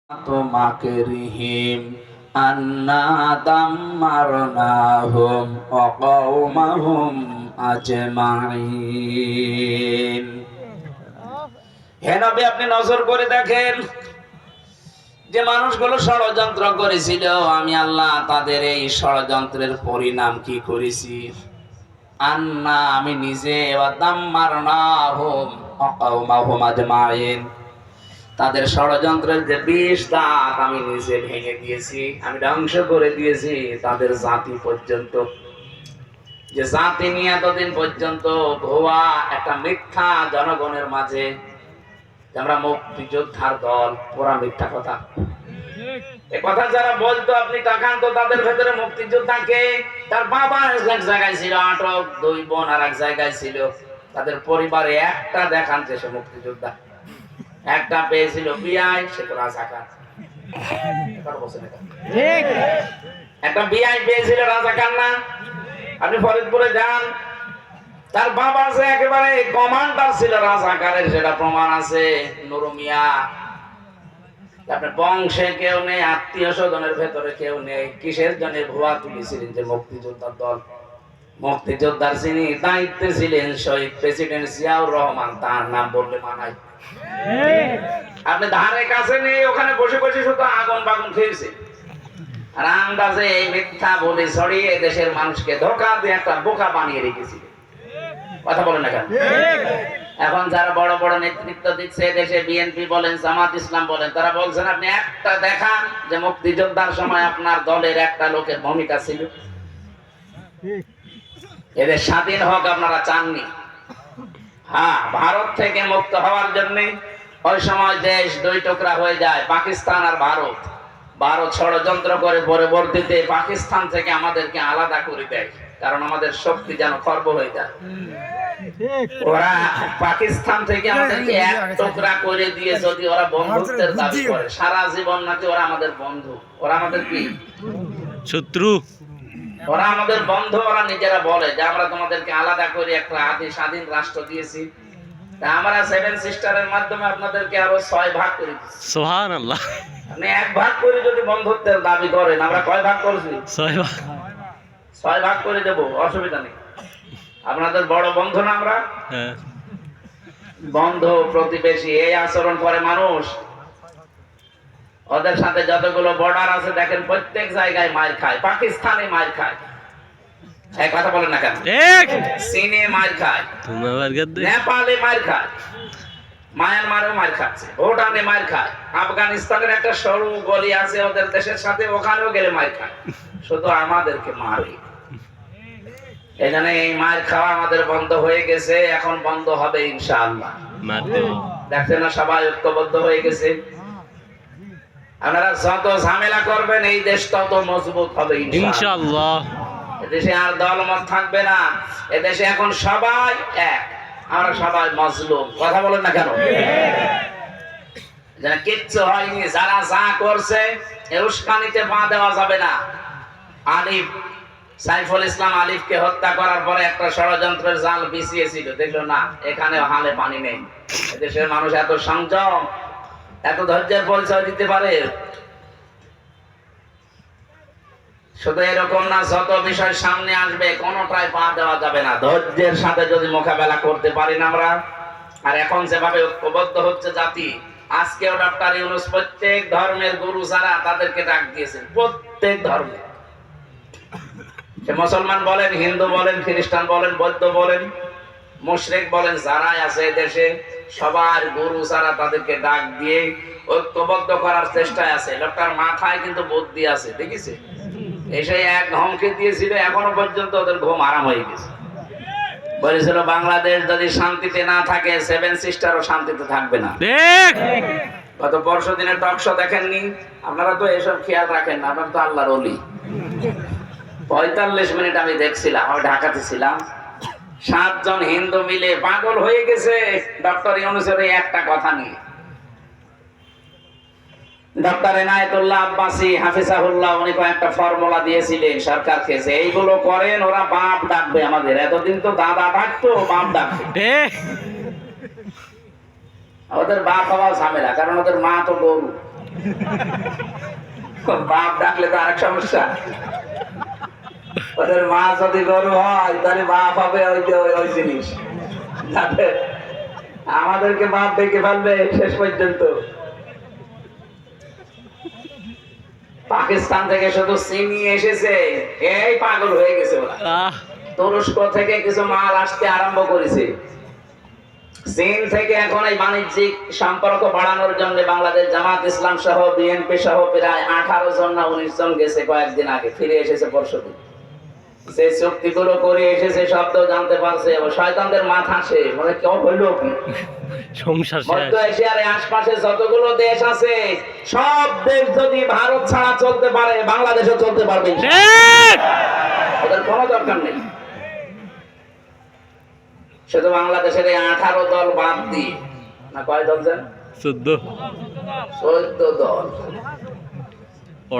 মাকরিহিম আন্না দাম্মারনাহুম ওয়া কওমাহুম আজমাইন। হে নবী, আপনি নজর করে দেখেন যে মানুষগুলো ষড়যন্ত্র করেছিল, আমি আল্লাহ তাদের এই ষড়যন্ত্রের পরিণাম কি করেছি। আন্না, আমি নিজে, ওয়া দাম্মারনাহুম ওয়া কওমাহুম আজমাইন, তাদের ষড়যন্ত্রের যে 20 দাঁত আমি নিজে ভেঙে দিয়েছি, আমি ধ্বংস করে দিয়েছি তাদের জাতি পর্যন্ত। যে জাতি নিয়ে এতদিন পর্যন্ত ভুয়া একটা মিথ্যা জনগণের মাঝে, আমরা মুক্তিযোদ্ধার দল, ওরা মিথ্যা কথা। এ কথা যারা বলতো আপনি তাকান তো, তাদের ভেতরে মুক্তিযোদ্ধাকে, তার বাবা এক জায়গায় ছিল আটক, 2 বোন আর এক জায়গায় ছিল, তাদের পরিবারে একটা দেখান যে সে মুক্তিযোদ্ধা। একটা পেয়েছিল বিআই, সে তো রাজাকার। একটা বিআই পেয়েছিল রাজাকার না? আপনি ফরিদপুরে যান, তার বাবা যে একেবারে কমান্ডার ছিল রাজাকারের, সেটা প্রমাণ আছে। নুরু মিয়া, আপনার বংশে কেউ নেই, আত্মীয় স্বজনের ভেতরে কেউ নেই। কিসের জন্য ভুয়া তুলেছিলেন যে মুক্তিযোদ্ধার দল? মুক্তিযোদ্ধার যিনি দায়িত্বে ছিলেন শহীদ প্রেসিডেন্ট জিয়াউর রহমান, তার নাম বললে মানায়? আপনি ধারে কাছে নেই, ওখানে বসে বসে শুধু আগুন বাগুন খেয়েছে। আর আন্দাজে এই মিথ্যা বলে ছড়িয়ে দেশের মানুষকে ধোঁকা দিয়ে একটা বোকা বানিয়ে রেখেছিল। কথা বলেন না কেন? এখন যারা বড় বড় নেতৃত্ব দিচ্ছে দেশে, বিএনপি বলেন, জামাত ইসলাম বলেন, তারা বলছেন আপনি একটা দেখান যে মুক্তিযোদ্ধার সময় আপনার দলের একটা লোকের ভূমিকা ছিল। এদের স্বাধীন হোক আপনারা চাননি। হ্যাঁ, ভারত থেকে মুক্ত হওয়ার জন্য ওই সময় দেশ 2 টুকরা হয়ে যায়, পাকিস্তান আর ভারত। ভারত ষড়যন্ত্র করে পরবর্তীতে পাকিস্তান থেকে আমাদেরকে আলাদা করে দেয়, কারণ আমাদের শক্তি যেন খর্ব হয়ে যায়। ওরা পাকিস্তান থেকে আমাদেরকে এক টুকরা করে দিয়ে যদি ওরা বন্ধুত্বের দাবি করে, সারা জীবন নাকি ওরা আমাদের বন্ধু, ওরা আমাদের কি শত্রু? ওরা আমাদের বন্ধু। ওরা নিজেরা বলে যে আমরা তোমাদেরকে আলাদা করে একটা আদি স্বাধীন রাষ্ট্র দিয়েছি, আমরা 7 সিস্টারের মাধ্যমে আপনাদেরকে আরো 6 ভাগ করে দিচ্ছি। সুবহানাল্লাহ। আপনি 1 ভাগ করে যদি বন্ধুত্বের দাবি করেন, আমরা কয় ভাগ করছি? 6 ভাগ। 6 ভাগ করে দেব, অসুবিধা নেই। আপনাদের বড় বন্ধু না আমরা? হ্যাঁ। বন্ধু প্রতিবেশী এই আচরণ করে মানুষ। ওদের সাথে যতগুলো বর্ডার আছে দেখেন, প্রত্যেক জায়গায় মার খায়। পাকিস্তানে মার খায়, এই কথা বলেন না কেন? ঠিক। চীনে মার খায়, নেপালে মার খায়, মায়ানমারেও মার খাচ্ছে, ভুটানে মার খায়, আফগানিস্তানের একটা সরু গলি আছে ওদের দেশের সাথে, ওখানেও গেলে মার খায়। শুধু আমাদেরকে মারে। এখানে এই মার খাওয়া আমাদের বন্ধ হয়ে গেছে, এখন বন্ধ হবে ইনশাআল্লাহ। দেখছেন না, সবাই ঐক্যবদ্ধ হয়ে গেছে। আপনারা যত ঝামেলা করবেন এই দেশ তত মজবুত হবে ইনশাআল্লাহ। এদেশে আর দলমত থাকবে না, এদেশে এখন সবাই এক, আমরা সবাই মজলুম। কথা বলেন না কেন? কিচ্ছু হয়নি, যারা যা করছে উস্কানিতে পা দেওয়া যাবে না। আলিফ, সাইফুল ইসলাম আলিফকে হত্যা করার পরে একটা ষড়যন্ত্রের জাল বিছিয়েছিল, দেখলো না এখানে হালে পানি নেই। এদেশের মানুষ এত সংযম, এত ধৈর্যের পরিচয় দিতে পারে। শুধু এরকম না, যত বিষয় সামনে আসবে কোনোটাই পা দেওয়া যাবে না। ধৈর্যের সাথে যদি মোকাবেলা করতে পারি না আমরা, আর এখন যেভাবে ঐক্যবদ্ধ হচ্ছে জাতি, আজকেও ডক্টর ইউনূস প্রত্যেক ধর্মের গুরু যারা, তাদেরকে ডাক দিয়েছেন, প্রত্যেক ধর্মে। সে মুসলমান বলেন, হিন্দু বলেন, খ্রিস্টান বলেন, বৌদ্ধ বলেন, মুশরিক বলেন, যারাই আছে দেশে সবার গুরু যারা, তাদেরকে ডাক দিয়ে ঐক্যবদ্ধ করার চেষ্টায় আছে। লোকটার মাথায় কিন্তু বুদ্ধি আছে, দেখেছে? এসে এক ধমকে দিয়েছিল, এখনো পর্যন্ত ওদের ঘুম আরাম হয়ে গেছে। বলেছিল বাংলাদেশ যদি শান্তিতে না থাকে, 7 সিস্টারও শান্তিতে থাকবে না। গত পরশু দিনের টকশো দেখেননি? আপনারা তো এসব খেয়াল রাখেন না, আপনারা তো আল্লাহর ওলি। 45 মিনিট আমি দেখছিলাম, আমি ঢাকাতে ছিলাম। 7 জন হিন্দু মিলে পাগল হয়ে গেছে ডক্টর ইউনূসের একটা কথা নিয়ে। ডক্টর এনায়েতুল্লাহ আব্বাসী হাফিজাহুল্লাহ, উনি কয়েকটা ফর্মুলা দিয়েছিলেন সরকারকে, যে এইগুলো করেন ওরা বাপ ডাকবে আমাদের। এতদিন তো দাদা ডাকতো, বাপ ডাকবে। ওদের বাপ হওয়া ঝামেলা, কারণ ওদের মা তো গরু। বাপ ডাকলে তো আরেক সমস্যা। ওদের মা যদি গরু হয় তাহলে বাপ হবে ওই জিনিস, যাতে আমাদেরকে বাপ ডেকে ফেলবে শেষ পর্যন্ত। পাকিস্তান থেকে শুধু চিনি এসেছে, এই পাগল হয়ে গেছে ওরা। তুরস্ক থেকে কিছু মাল আসতে আরম্ভ করেছে। চীন থেকে এখন এই বাণিজ্যিক সম্পর্ক বাড়ানোর জন্য বাংলাদেশ জামাত ইসলাম সহ বিএনপি সহ প্রায় 18 জন না 19 জন গেছে কয়েকদিন আগে, ফিরে এসেছে পরশুদিন। যে চুক্তিগুলো করে এসেছে সব তো জানতে পারছে। শয়তানদের মাথা সে মানে কেউ হইল কি সংসার মধ্য এশিয়ার আশপাশে যতগুলো দেশ আছে সব দেশ যদি ভারত ছাড়া চলতে পারে বাংলাদেশও চলতে পারবে, ওদের কোনো দরকার নেই। শুধু বাংলাদেশের এই 18 দল বাদ দিয়ে, না কয় দল যেন 14 দল,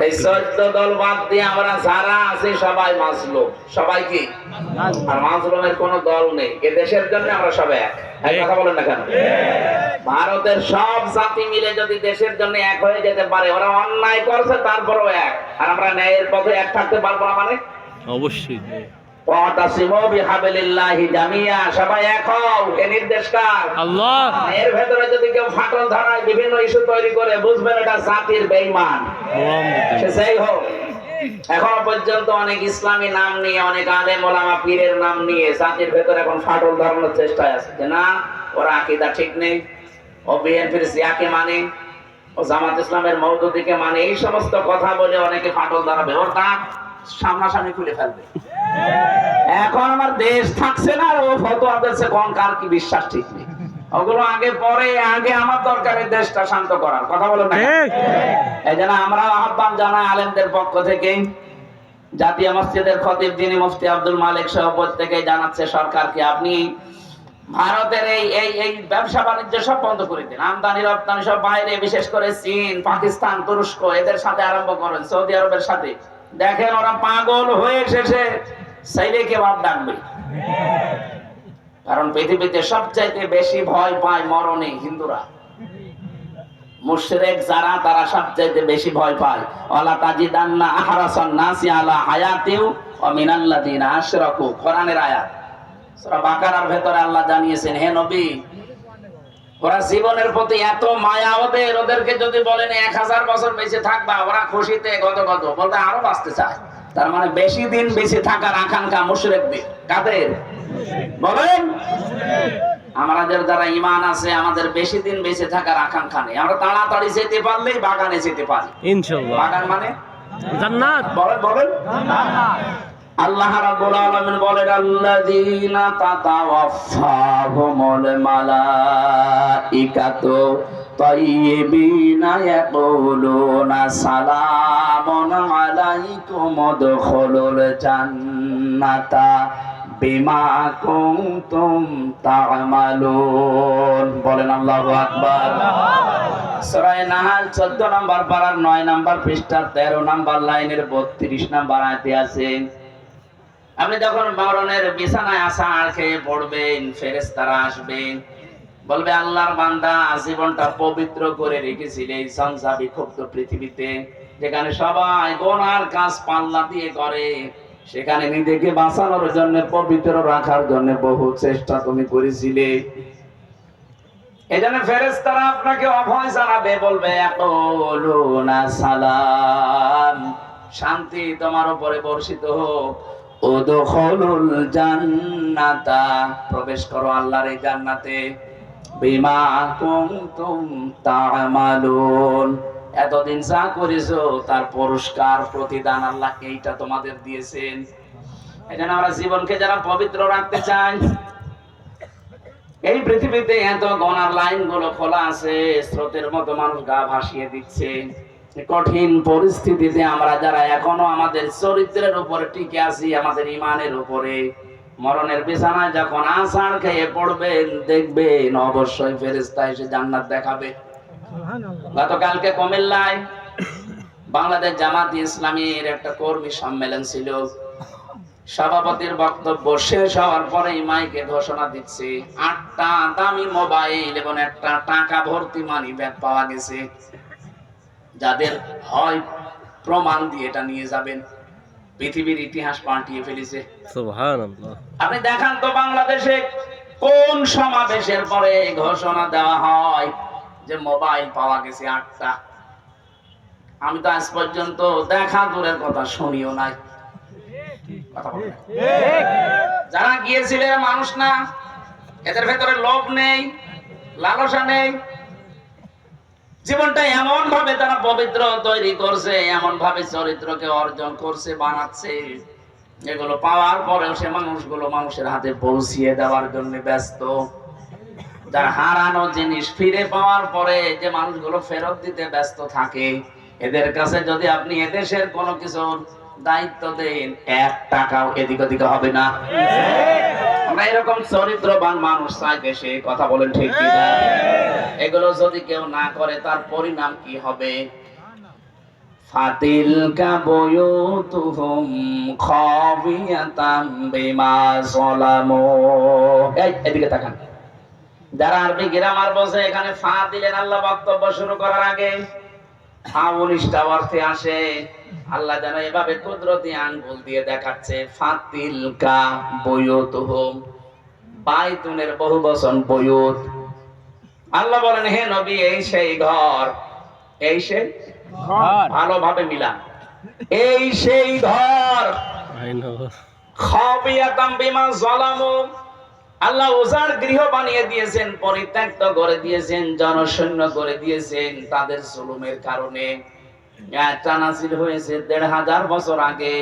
এই 14 দল বাদ দিয়ে আমরা যারা আছি সবাই মাজলুম। সবাই কি? আর মাজলুমের কোনো দল নেই। এ দেশের জন্য আমরা সবাই এক। কথা বলেন না কেন? ভারতের সব জাতি মিলে যদি দেশের জন্য এক হয়ে যেতে পারে, ওরা অন্যায় করছে তারপরেও এক, আর আমরা ন্যায়ের পথে এক থাকতে পারবো না মানে? অবশ্যই। সবাই এক হও, এ নির্দেশ কার? আল্লাহ। এর ভেতরে যদি কেউ ফাটল ধরায় বিভিন্ন ইস্যু তৈরি করে, বুঝবেন এটা জাতির বেঈমান। সে সেই হোক। এখনো পর্যন্ত অনেক ইসলামী নাম নিয়ে, অনেক আলেম ওলামা পীরের নাম নিয়ে জাতির ভেতরে এখন ফাটল ধরানোর চেষ্টায় আছে যে না ওরা আকীদা ঠিক নেই, ও বিএনপির জিয়াকে মানে, ও জামাত ইসলামের মওদুদীকে মানে, এই সমস্ত কথা বলে অনেকে ফাটল ধরাবে, ওর নাক সামনাসামনি খুলে ফেলবে। এখন আমার দেশ থাকছে না, ও ফতোয়া দিচ্ছে কোন কার কি বিশ্বাস ঠিক নেই। ওগুলো আগে পরে, আগে আমার দরকারের দেশটা শান্ত করার। কথা বলেন না? এই জন্য আমরা আহ্বান জানাই আলেমদের পক্ষ থেকে, জাতীয় মসজিদের খতিব যিনি মুফতি আব্দুল মালিক সহ প্রত্যেকেই জানাচ্ছে সরকারকে, আপনি ভারতের এই ব্যবসা বাণিজ্য সব বন্ধ করে দিন। আমদানি রপ্তানি সব বাইরে, বিশেষ করে চীন, পাকিস্তান, তুরস্ক এদের সাথে আরম্ভ করেন, সৌদি আরবের সাথে। দেখেন ওরা পাগল হয়ে শেষে সাইলেকে বাপ ডাকবে। কারণ পৃথিবীতে সবচাইতে বেশি ভয় পায় মরণে হিন্দুরা। মুশরিক যারা, তারা সবচাইতে বেশি ভয় পায়। ওয়ালা তাজিদান্না আহরাসান নাসি আলা হায়াতিউ ওয়া মিনাল্লাযিনা আশরাকু, কোরআনের আয়াত। সূরা বাকারার ভেতরে আল্লাহ জানিয়েছেন, হে নবী, ওরা জীবনের প্রতি এত মায়া ওদের, ওদেরকে যদি বলেন 1000 বছর বেঁচে থাকবা, ওরা খুশিতে গদগদ, বলতে আরো বাঁচতে চায়। তার মানে বেশি দিন বেঁচে থাকার আকাঙ্ক্ষা মুশরিকদের। কাদের বলেন? আমাদের যারা ঈমান আছে, আমাদের বেশি দিন বেঁচে থাকার আকাঙ্ক্ষা নেই। আমরা তাড়াতাড়ি যেতে পারলেই বাগানে যেতে পারি, ইনশাআল্লাহ। বাগান মানে জান্নাত। বলেন বলেন জান্নাত। আল্লাহ রাব্বুল আলামিন বলেন, আল্লাযীনা তাতাওয়াফাহুমুল মালাইকাতু তাইয়্যিবিনা ইয়াকুলুনা সালামুন আলাইকুম উদখুলুল জান্নাতা বিমা কুনতুম তা'মালুন। বলেন আল্লাহু আকবার। সূরা নাহাল 14 নম্বর পারার 9 নম্বর পৃষ্ঠা 13 নম্বর লাইনের 32 নম্বর আয়াতে আছে, আপনি যখন মরণের বিছানায় আছাড় খেয়ে পড়বেন, ফেরেশতারা আসবেন, বলবে আল্লাহর বান্দা জীবনটা পবিত্র করে রেখেছিলে এই সংসার বিক্ষুব্ধ পৃথিবীতে, যেখানে সবাই গুনার কাজ পাল্লা দিয়ে করে, সেখানে নিজেকে বাঁচানোর জন্য, পবিত্র রাখার জন্য বহু চেষ্টা তুমি করেছিলে। এজন্য ফেরেশতারা আপনাকে অভয় জানাবে, বলবে ইয়াকুলুনা সালাম, শান্তি তোমার উপরে বর্ষিত হোক, উদখুলুল জান্নাতা, প্রবেশ করো আল্লাহর এই জান্নাতে, বিমা কুনতুম তা'মালুন, এতদিন যা করেছো তার পুরস্কার প্রতিদান আল্লাহ এইটা তোমাদের দিয়েছেন। এজন্য আমরা জীবনকে যারা পবিত্র রাখতে চাই, এই পৃথিবীতে এত গুনার লাইন গুলো খোলা আছে, স্রোতের মতো মানুষ গা ভাসিয়ে দিচ্ছে। কঠিন পরিস্থিতিতে আমরা যারা এখনো আমাদের চরিত্রের উপরে টিকে আছি, আমাদের ঈমানের উপরে, মরণের বিছানায় যখন আছাড় খেয়ে পড়বেন, দেখবেন অবশ্যই ফেরেশতা এসে জান্নাত দেখাবে। গতকালকে কুমিল্লায় বাংলাদেশ জামাত ইসলামীর একটা কর্মী সম্মেলন ছিল। সভাপতির বক্তব্য শেষ হওয়ার পরে মাইকে ঘোষণা দিচ্ছে 8টা দামি মোবাইল এবং একটা টাকা ভর্তি মানি ব্যাগ পাওয়া গেছে। যাদের হয় প্রমাণ দিয়ে এটা নিয়ে যাবেন, পৃথিবীর ইতিহাস পাল্টিয়ে ফেলেছে। সুবহানাল্লাহ। আপনি দেখান তো বাংলাদেশে কোন সমাবেশের পরে ঘোষণা দেওয়া হয় যে মোবাইল পাওয়া গেছে 8টা? আমি তো আজ পর্যন্ত দেখা দূরের কথা শুনিও নাই। কথা বলেন। যারা গিয়েছিলেন মানুষ না, এদের ভেতরে লোভ নেই, লালসা নেই। জীবনটা এমন ভাবে তারা পবিত্র তৈরি করছে, এমন ভাবে চরিত্রকে অর্জন করছে, বানাচ্ছে, এগুলো পাওয়ার পরেও সে মানুষগুলো মানুষের হাতে পৌঁছিয়ে দেওয়ার জন্য ব্যস্ত। যার হারানো জিনিস ফিরে পাওয়ার পরে যে মানুষগুলো ফেরত দিতে ব্যস্ত থাকে, এদের কাছে যদি আপনি এদেশের কোনো কিছুর দায়িত্ব দেন, 1 টাকাও এদিক ওদিকে হবে না। আমরা এরকম চরিত্রবান মানুষ চাই দেশে। কথা বলেন ঠিক কিনা? এগুলো যদি কেউ না করে তার পরিণাম কি হবে? ফাতিলকা বুয়ুতুহুম খাবিয়াতাম বিমা যালামু। এদিকে তাকান। যারা আরবি গ্রামার বোঝে, এখানে ফা দিলেন আল্লাহ বক্তব্য শুরু করার আগে। 19টা অর্থে আসে। আল্লাহ যেন এভাবে কুদরতি আঙ্গুল দিয়ে দেখাচ্ছে, ফাতিলকা বুয়ুতুহুম, বাইতুনের বহুবচন বুয়ুত। আল্লাহ বলেন, হে নবী, এই সেই ঘর, এই সেই ঘর, ভালোভাবে মিলান, এই সেই ঘর। খাবিয়াতাম বিমা যালামু, আল্লাহ উজাড় গৃহ বানিয়ে দিয়েছেন, পরিত্যক্ত করে দিয়েছেন, জনশূন্য করে দিয়েছেন তাদের জুলুমের কারণে। আয়াতটা নাযিল হয়েছে 1500 বছর আগে।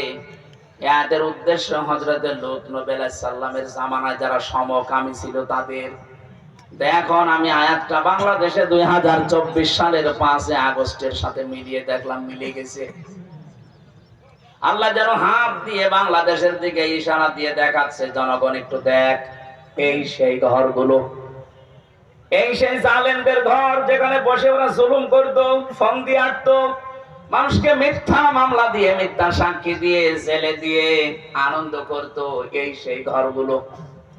আয়াতের উদ্দেশ্য হযরতে লূত নবী আলাইহিস সালামের জামানায় যারা সমকামী ছিল তাদের। এখন আমি আয়াতটা বাংলাদেশে 2024 সালের 5 আগস্টের সাথে মিলিয়ে দেখলাম, মিলে গেছে। আল্লাহ যেন হাত দিয়ে বাংলাদেশের দিকে ইশারা দিয়ে দেখাচ্ছে, জনগণ একটু দেখ, এই সেই ঘরগুলো, এই সেই জালেমদের ঘর, যেখানে বসে ওরা জুলুম করতো, ফন্দি আটতো, মানুষকে মিথ্যা মামলা দিয়ে, মিথ্যা সাক্ষী দিয়ে, জেলে দিয়ে আনন্দ করতো। এই সেই ঘরগুলো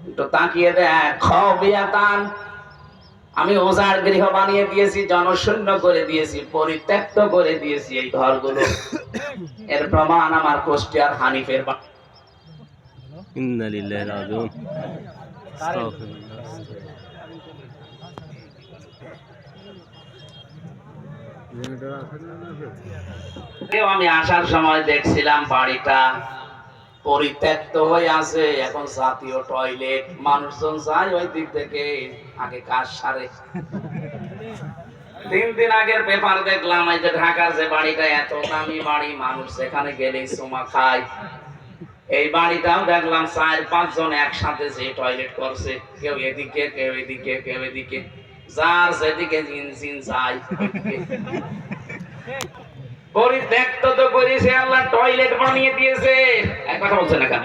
একটু তাকিয়ে দেখ। খাবিয়াতান, আমি উজাড় গৃহ বানিয়ে দিয়েছি, জনশূন্য করে দিয়েছি, পরিত্যক্ত করে দিয়েছি এই ঘরগুলো। এর প্রমাণ আমার কুষ্টিয়ার হানিফের ইন্না লিল্লাহি ওয়া ইন্না ইলাইহি রাজিউন। আস্তাগফিরুল্লাহ। আমি আসার সময় দেখছিলাম বাড়িটা পরিত্যক্ত হয়ে আছে। এখন জাতীয় টয়লেট, মানুষজন যায় ওই দিক থেকে আগে কাজ সারে। 3 দিন আগের পেপার দেখলাম, এই যে ঢাকার যে বাড়িটা এত দামি বাড়ি, মানুষ যেখানে গেলেই চুমা খায়, এই বাড়িটাও দেখলাম 4-5 জন একসাথে যে টয়লেট করছে, কেউ এদিকে, কেউ এদিকে, কেউ এদিকে, যার যেদিকে জিন যায়। পরিত্যক্ত তো করেছে, আল্লাহ টয়লেট বানিয়ে দিয়েছে। এক কথা বলছেন না কেন?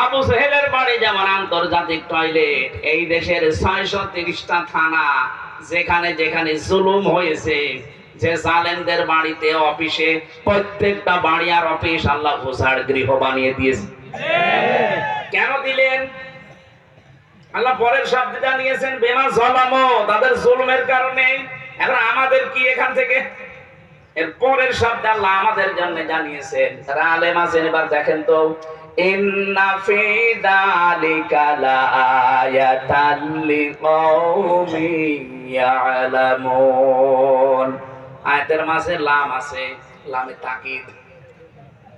আবু সেহেলের বাড়ি যেমন আন্তর্জাতিক টয়লেট, এই দেশের 630টা থানা, যেখানে যেখানে জুলুম হয়েছে, যে জালেমদের বাড়িতে, অফিসে, প্রত্যেকটা বাড়ি আর অফিস আল্লাহ উজাড় গৃহ বানিয়ে দিয়েছে। কেন দিলেন? আল্লাহ পরের শব্দ জানিয়েছেন, বিমা যালামু, তাদের জুলুমের কারণে। এখন আমাদের কি এখান থেকে? এর পরের শব্দ আল্লাহ আমাদের জন্য জানিয়েছেন। যারা আলেম আছেন এবার দেখেন তো, ইন্না ফি যালিকা লাআয়াতান লিকাওমিন ইয়ালামুন। আয়াতের মাঝে লাম আছে, লামে তাকিদ।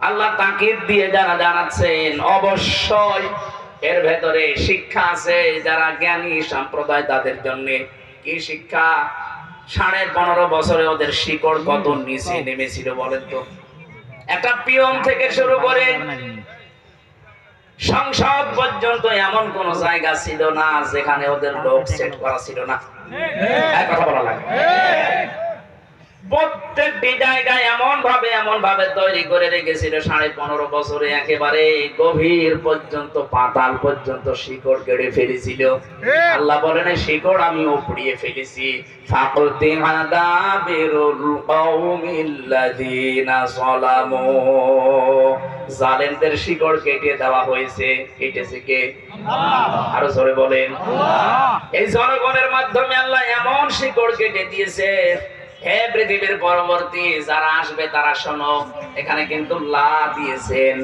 আল্লাহ তাকিদ দিয়ে যারা জানাচ্ছেন, অবশ্যই এর ভেতরে শিক্ষা আছে যারা জ্ঞানী সম্প্রদায় তাদের জন্য। কি শিক্ষা? 15.5 বছরে ওদের শিকড় কত নিচে নেমেছিল বলেন তো। একটা পিয়ন থেকে শুরু করে সংসদ পর্যন্ত এমন কোন জায়গা ছিল না যেখানে ওদের লোক সেট করা ছিল না। এক কথা বলা লাগে, প্রত্যেকটি জায়গায় এমন ভাবে তৈরি করে রেখেছিল 15.5 বছরে, একেবারে গভীর পর্যন্ত, পাতাল পর্যন্ত শিকড় গেড়ে ফেলেছিল। আল্লাহ বলেন, শিকড় আমি উপড়িয়ে ফেলেছি। ফাকুতিহা দাবিরুল কওমিল্লাযিনা যালামু, জালেমদের শিকড় কেটে দেওয়া হয়েছে। কেটেছে কে? আল্লাহ। আরো জোরে বলেন আল্লাহ। এই জনগণের মাধ্যমে আল্লাহ এমন শিকড় কেটে দিয়েছে, হে পৃথিবীর পরবর্তী যারা আসবে তারা শোনো, এখানে কিন্তু লা দিয়েছেন।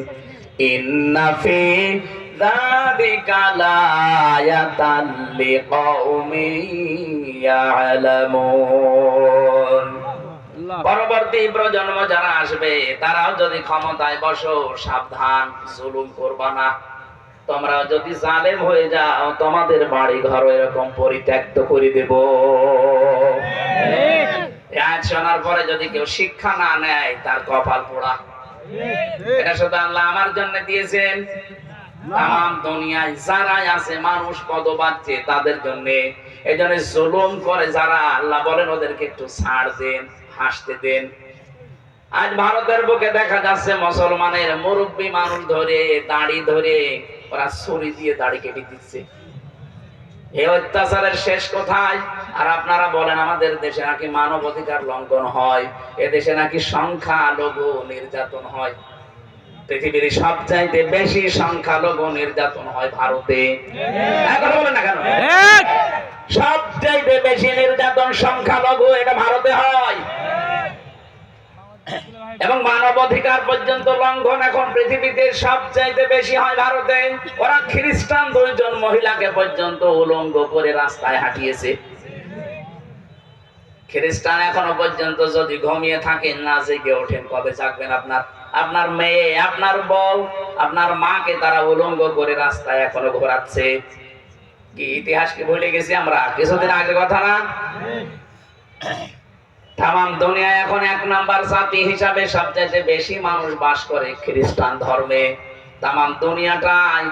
ইন্না ফি যালিকা লায়াতাল লিকাউমিন ইয়ালামুন। পরবর্তী প্রজন্ম যারা আসবে তারাও যদি ক্ষমতায় বসো, সাবধান, জুলুম করবা না। তোমরা যদি জালেম হয়ে যাও, তোমাদের বাড়ি ঘর এরকম পরিত্যক্ত করে দেব। আজ শোনার পরে যদি কেউ শিক্ষা না নেয়, তার কপাল পোড়া। এটা শুধু আল্লাহ আমার জন্য দিয়েছেন, তাম দুনিয়ায় যারাই আছে মানুষ পদ পাচ্ছে তাদের জন্য। এই জন্য জুলুম করে যারা, আল্লাহ বলেন ওদেরকে একটু ছাড় দেন, হাসতে দেন। আজ ভারতের বুকে দেখা যাচ্ছে মুসলমানের মুরব্বী মানুষ ধরে দাড়ি ধরে ওরা ছুরি দিয়ে দাড়ি কেটে দিচ্ছে। এই অত্যাচারের শেষ কোথায়? আর আপনারা বলেন আমাদের দেশে নাকি মানব অধিকার লঙ্ঘন হয়, এদেশে নাকি সংখ্যালঘু নির্যাতন হয়। পৃথিবীর সবচাইতে বেশি সংখ্যালঘু নির্যাতন হয় ভারতে। কথা বলেন না কেন? সবচাইতে বেশি নির্যাতন সংখ্যালঘু, এটা ভারতে হয়। এবং মানবাধিকার পর্যন্ত লঙ্ঘন এখন পৃথিবীতে সবচাইতে বেশি হয় ভারতে। ওরা খ্রিস্টান 2 জন মহিলাকে পর্যন্ত উলঙ্গ করে রাস্তায় হাঁটিয়েছে। খ্রিস্টান এখনো পর্যন্ত যদি ঘুমিয়ে থাকেন, না জেগে ওঠেন, কবে জাগবেন? আপনার মেয়ে, আপনার বউ, আপনার মাকে তারা উলঙ্গ করে রাস্তায় এখনো ঘোরাচ্ছে। কি ইতিহাসকে ভুলে গেছি আমরা? কিছুদিন আগের কথা না? তাম দুনিয়ায় এখন 1 নাম্বার জাতি হিসাবে সবচেয়ে বেশি মানুষ বাস করে খ্রিস্টান ধর্মে। তাম দুনিয়াটাই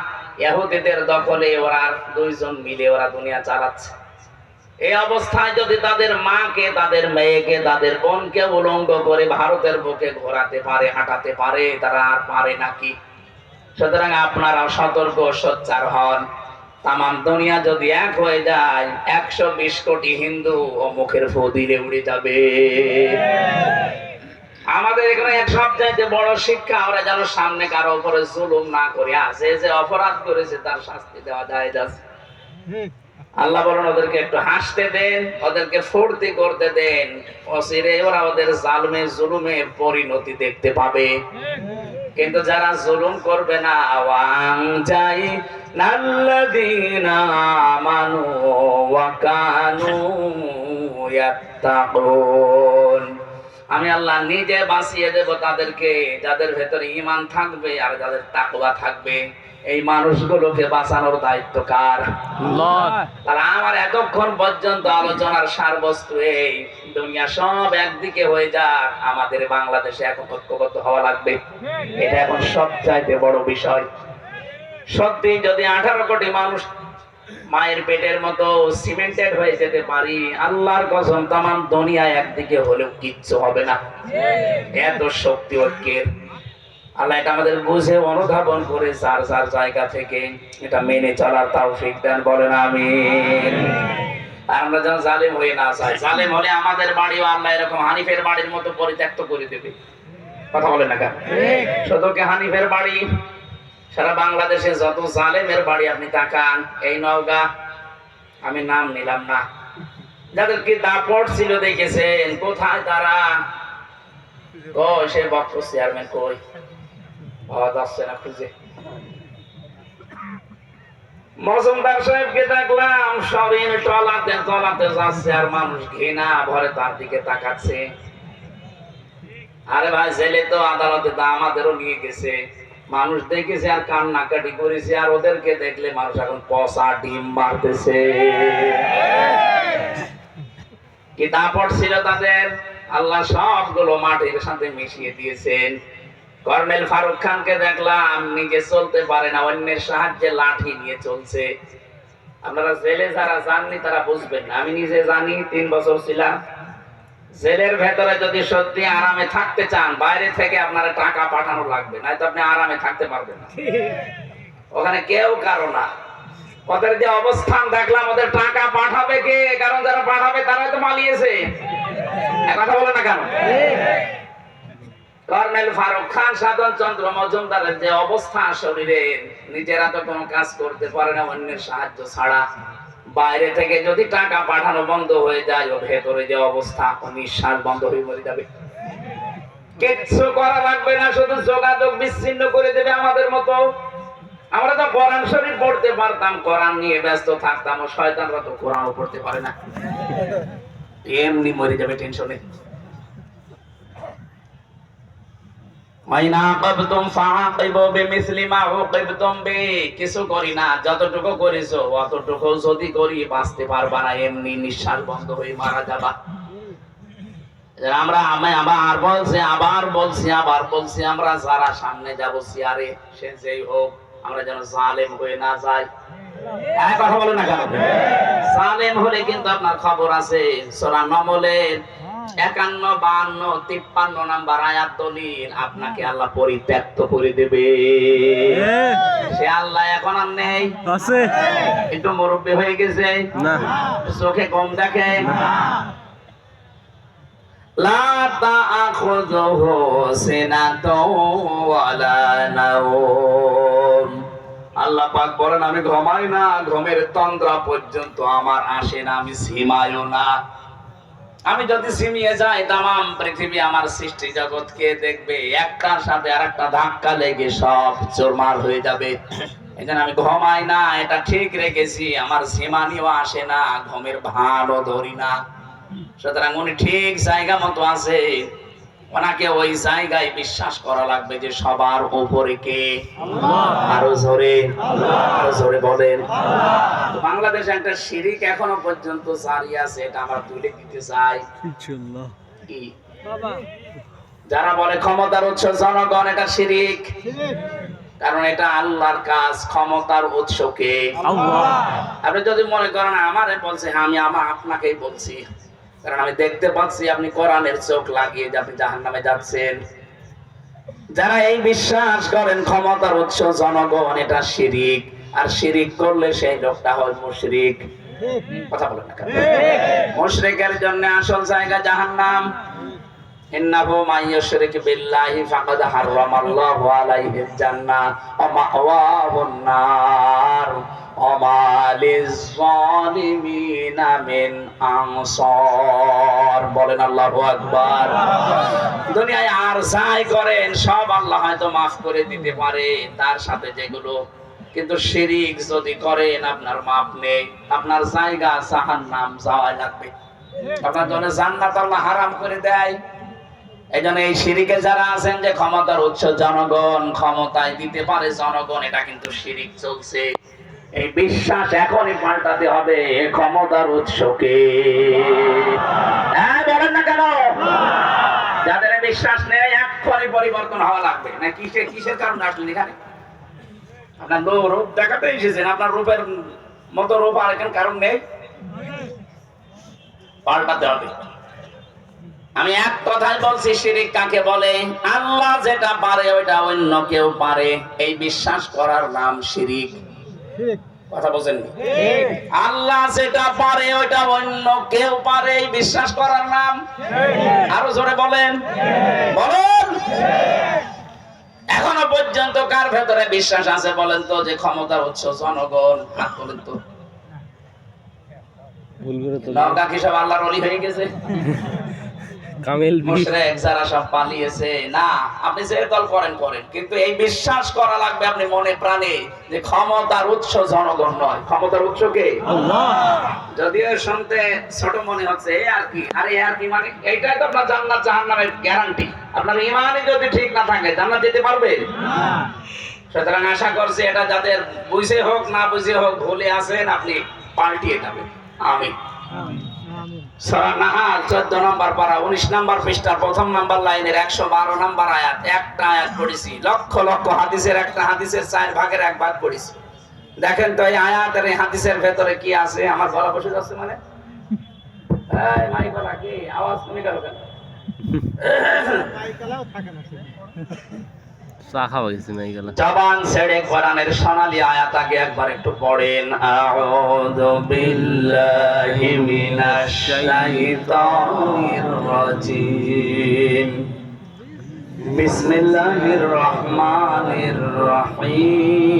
ইহুদিদের দখলে, ওরা 2 জন মিলে ওরা দুনিয়া চালাচ্ছে। এই অবস্থায় যদি তাদের মাকে, তাদের মেয়েকে, তাদের বোনকে উলঙ্গ করে ভারতের বুকে ঘোরাতে পারে, হাঁটাতে পারে, তারা আর পারে নাকি? সুতরাং আপনারাও সতর্ক, সোচ্চার হন। তাম দুনিয়া যদি এক হয়ে যায়, 120 কোটি হিন্দু ও মুখের ফু দিলে উড়ে যাবে। আমাদের এখানে এক সবচাইতে বড় শিক্ষা, আমরা যেন সামনে কারো উপরে জুলুম না করে, আছে যে অপরাধ করেছে তার শাস্তি দেওয়া যায়। আল্লাহ বলেন ওদেরকে একটু হাসতে দেন, ওদেরকে ফুর্তি করতে দেন, অচিরে ওরা ওদের জালমে জুলুমের পরিণতি দেখতে পাবে। কিন্তু যারা জুলুম করবে না, ওয়াং যাই নাল্লাযীনা আমানু ওয়া কানু ইয়াত্তাকুন, আমি আল্লাহ নিজে বাঁচিয়ে দেব তাদেরকে, যাদের ভেতরে ঈমান থাকবে আর যাদের তাকওয়া থাকবে। এই মানুষগুলোকে বাঁচানোর দায়িত্ব কার? আল্লাহ। তাহলে আমার এতক্ষণ পর্যন্ত আলোচনার সারবস্তু এই, দুনিয়া সব একদিকে হয়ে যাক, আমাদের বাংলাদেশে এখন ঐক্যবদ্ধ হওয়া লাগবে। এটা এখন সবচাইতে বড় বিষয়। সত্যি যদি 18 কোটি মানুষ মায়ের পেটের মতো সিমেন্টেড হয়ে যেতে পারি, আল্লাহর কসম তাম দুনিয়া একদিকে হলেও কিচ্ছু হবে না। এত শক্তি ঐক্যের। আল্লাহ এটা আমাদের বুঝে অনুধাবন করে যার যার জায়গা থেকে এটা মেনে চলার তৌফিক দেন, বলেন আমিন। আর আমরা যেন জালেম হয়ে না যাই। জালেম হলে আমাদের বাড়িও আল্লাহ এরকম হানিফের বাড়ির মতো পরিত্যক্ত করে দেবে। কথা বলেন না কেন? শুধু কি হানিফের বাড়ি, সারা বাংলাদেশে যত জালেমের বাড়ি আপনি তাকান, এই নওগাঁ, আমি নাম নিলাম না, যাদের কি দাপট ছিল দেখেছেন, কোথায় তারা? কই সে বক্স চেয়ারম্যান কই? পাওয়া যাচ্ছে না খুঁজে। মজুমদার সাহেবকে দেখলাম সরিয়ে টলাতে টলাতে যাচ্ছে, আর মানুষ ঘৃণা ভরে তার দিকে তাকাচ্ছে। আরে ভাই, জেলে তো আদালতে তা আমাদেরও নিয়ে গেছে, মানুষ দেখেছে আর কান্নাকাটি করেছে, আর ওদেরকে দেখলে মানুষ এখন পচা ডিম মারতেছে। কি দাপট ছিল তাদের! আল্লাহ সবগুলো মাটির সাথে মিশিয়ে দিয়েছেন। কর্নেল ফারুক খানকে দেখলাম নিজে চলতে পারে না, অন্যের সাহায্যে লাঠি নিয়ে চলছে। আপনারা জেলে যারা জাননি তারা বুঝবেন না, আমি নিজে জানি, 3 বছর ছিলাম জেলের ভেতরে। যদি সত্যি আরামে থাকতে চান, বাইরে থেকে আপনারা টাকা পাঠানো লাগবে, নয়তো আপনি আরামে থাকতে পারবেন না। ওখানে কেউ কারো না। ওদের যে অবস্থান দেখলাম, ওদের টাকা পাঠাবে কে? কারণ যারা পাঠাবে তারাই তো পালিয়েছে। কথা বলে না কেন? কর্নেল ফারুক খান, সাধন চন্দ্র মজুমদারের যে অবস্থা শরীরে, নিজেরা তো কোনো কাজ করতে পারে না অন্যের সাহায্য ছাড়া, বাইরে থেকে যদি টাকা পাঠানো বন্ধ হয়ে যায়, ও ভেতরে যে অবস্থা, ও নিঃশ্বাস বন্ধ হয়ে মরে যাবে। কিচ্ছু করা লাগবে না, শুধু যোগাযোগ বিচ্ছিন্ন করে দেবে আমাদের মতো। আমরা তো কোরআন শরীফ পড়তে পারতাম, কোরআন নিয়ে ব্যস্ত থাকতাম, ও শয়তানরা তো কোরআনও পড়তে পারে না, এমনি মরে যাবে টেনশনে। কিছু করি না, যতটুকু করেছো অতটুকু যদি করি বাঁচতে পারবা না, এমনি নিঃশ্বাস বন্ধ হয়ে মারা যাবা। আমি আবার বলছি আমরা যারা সামনে যাব চেয়ারে, সে যেই হোক, আমরা যেন জালেম হয়ে না যাই। কথা বলে না কেন? জালেম হলে কিন্তু আপনার খবর আছে। সূরা নমলের 51, 52, 53 নাম্বার আয়াত দলিল, আপনাকে আল্লাহ পরিত্যক্ত করে দেবে। সে আল্লাহ এখন আর নেই, আছে একটু মুরব্বী হয়ে গেছে, না চোখে কম দেখে। লা তাআখুযুহু সিনাতুন ওয়ালা নাওম। আল্লাহ পাক বলেন, আমি ঘুমাই না, ঘুমের তন্দ্রা পর্যন্ত আমার আসে না, আমি ঘুমাইও না। আমি যদি ঘুমিয়ে যাই, তামাম পৃথিবী আমার সৃষ্টি জগৎকে দেখবে, একটার সাথে আরেকটা ধাক্কা লেগে সব চুরমার হয়ে যাবে। এজন্য আমি ঘুমাই না, এটা ঠিক রেখেছি। আমার ঝিমানিও আসে না, ঘুমের ভানও ধরি না। সুতরাং উনি ঠিক জায়গা মতো আছে, ওনাকে ওই জায়গায় বিশ্বাস করা লাগবে যে সবার উপরে কে? আরো জোরে বলেন। বাংলাদেশে একটা শিরিক এখনো পর্যন্ত জারি আছে, এটা আমরা তুলে দিতে চাই। কি? যারা বলে ক্ষমতার উৎস জনগণ, এটা শিরিক। কারণ এটা আল্লাহর কাজ, ক্ষমতার উৎস কে? আল্লাহ। আপনি যদি মনে করেন আমারে বলছে, আমি আপনাকেই বলছি, কারণ আমি দেখতে পাচ্ছি আপনি কোরআনের চোখ লাগিয়ে আপনি জাহান্নামে যাচ্ছেন। যারা এই বিশ্বাস করেন ক্ষমতার উৎস জনগণ, এটা শিরিক। আর শিরিক করলে সেই লোকটা হয় মুশরিক। কথা বলেন না কেন? মুশরিকের জন্য আসল জায়গা জাহান্নাম। ইন্নাহু মাইয়ুশরিক বিল্লাহি ফাকাদ হারামাল্লাহু আলাইহিল জান্নাহ ওয়া মাওয়াহুন নার ওয়া মা লিয-যালিমিনা মিন আনসার। বলেন আল্লাহু আকবার। দুনিয়ায় আর যাই করেন সব আল্লাহ হয়তো মাফ করে দিতে পারে, তার সাথে যেগুলো, কিন্তু শিরিক যদি করেন আপনার মাপ নেই, আপনার জায়গা জাহান্নাম যাওয়া লাগবে। আপনার জন্য জান্নাত আল্লাহ হারাম করে দেয়। এইজন্য এই শিরিকে যারা আছেন যে ক্ষমতার উৎস জনগণ, ক্ষমতায় দিতে পারে জনগণ, এটা কিন্তু শিরিক চলছে। এই বিশ্বাস এখনই পাল্টাতে হবে, ক্ষমতার উৎসকে। হ্যাঁ বলেন না কেন? যাদের বিশ্বাস নেই এখনই পরিবর্তন হওয়া লাগবে। না কিসের কারণে আসলেন এখানে? আপনার রূপ দেখাতে এসেছেন, আপনার রূপের মতো রূপ আর এখানে কারণ নেই, পাল্টাতে হবে। আমি এক কথাই বলছি, শিরিক কাকে বলে? আল্লাহ যেটা পারে ওইটা অন্য কেউ পারে, এই বিশ্বাস করার নাম শিরিক। কথা বলছেন? আল্লাহ যেটা পারে ওইটা অন্য কেউ পারে, এই বিশ্বাস করার নাম। আরো জোরে বলেন, বলুন। এখনো পর্যন্ত কার ভেতরে বিশ্বাস আছে বলেন তো যে ক্ষমতার উৎস জনগণ? হাত বলেন তো। নওগাঁ কি সব আল্লাহর ওলি হয়ে গেছে? মুশরিক যারা সব পালিয়েছে না, আপনি যে দল করেন, কিন্তু এই বিশ্বাস করা লাগবে আপনি মনে প্রাণে যে ক্ষমতার উৎস জনগণ নয়, ক্ষমতার উৎস কে? আল্লাহ। যদিও শুনতে ছোট মনে হচ্ছে, আর কি, আরে আর কি মানে? এইটাই তো আপনার জান্নাত জাহান্নামের গ্যারান্টি। আপনার ঈমানই যদি ঠিক না থাকে জান্নাত যেতে পারবে না। সুতরাং আশা করছি এটা যাদের বুঝে হোক না বুঝে হোক ভুলে আছেন, আপনি পাল্টিয়ে যাবেন। আমিন। সূরা নাহাল 14 নম্বর পারা 19 নম্বর পৃষ্ঠার প্রথম নম্বর লাইনের 112 নম্বর আয়াত। একটা আয়াত পড়েছি, লক্ষ লক্ষ হাদিসের একটা হাদিসের 4 ভাগের 1 ভাগ পড়েছি। দেখেন তো এই আয়াতের এই হাদিসের ভেতরে কি আছে। আমার গলা বসে যাচ্ছে মানে, এই মাইক গলা কি আওয়াজ কমে গেল কেন? মাইক গলাও থাকে না, জবান ছেড়ে কোরআনের সোনালী আয়াত আগে একবার একটু পড়েন। আউযু বিল্লাহি মিনাশ শাইতানির রাজীম। বিসমিল্লাহির রহমানির রহিম।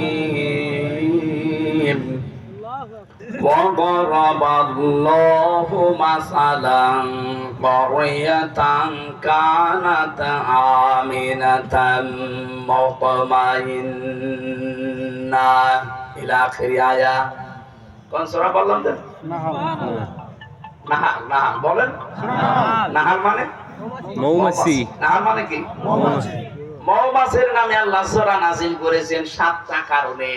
وضرب الله مثلا قرية كانت آمنة مطمئنة إلى آخر آية কোন সূরা বললাম তো নাহাল নাহাল বলেন নাহাল মানে মৌমাছি নাহাল মানে কি মৌমাছির নামে আল্লাহ সূরা নাযিল করেছেন 7টা কারণে।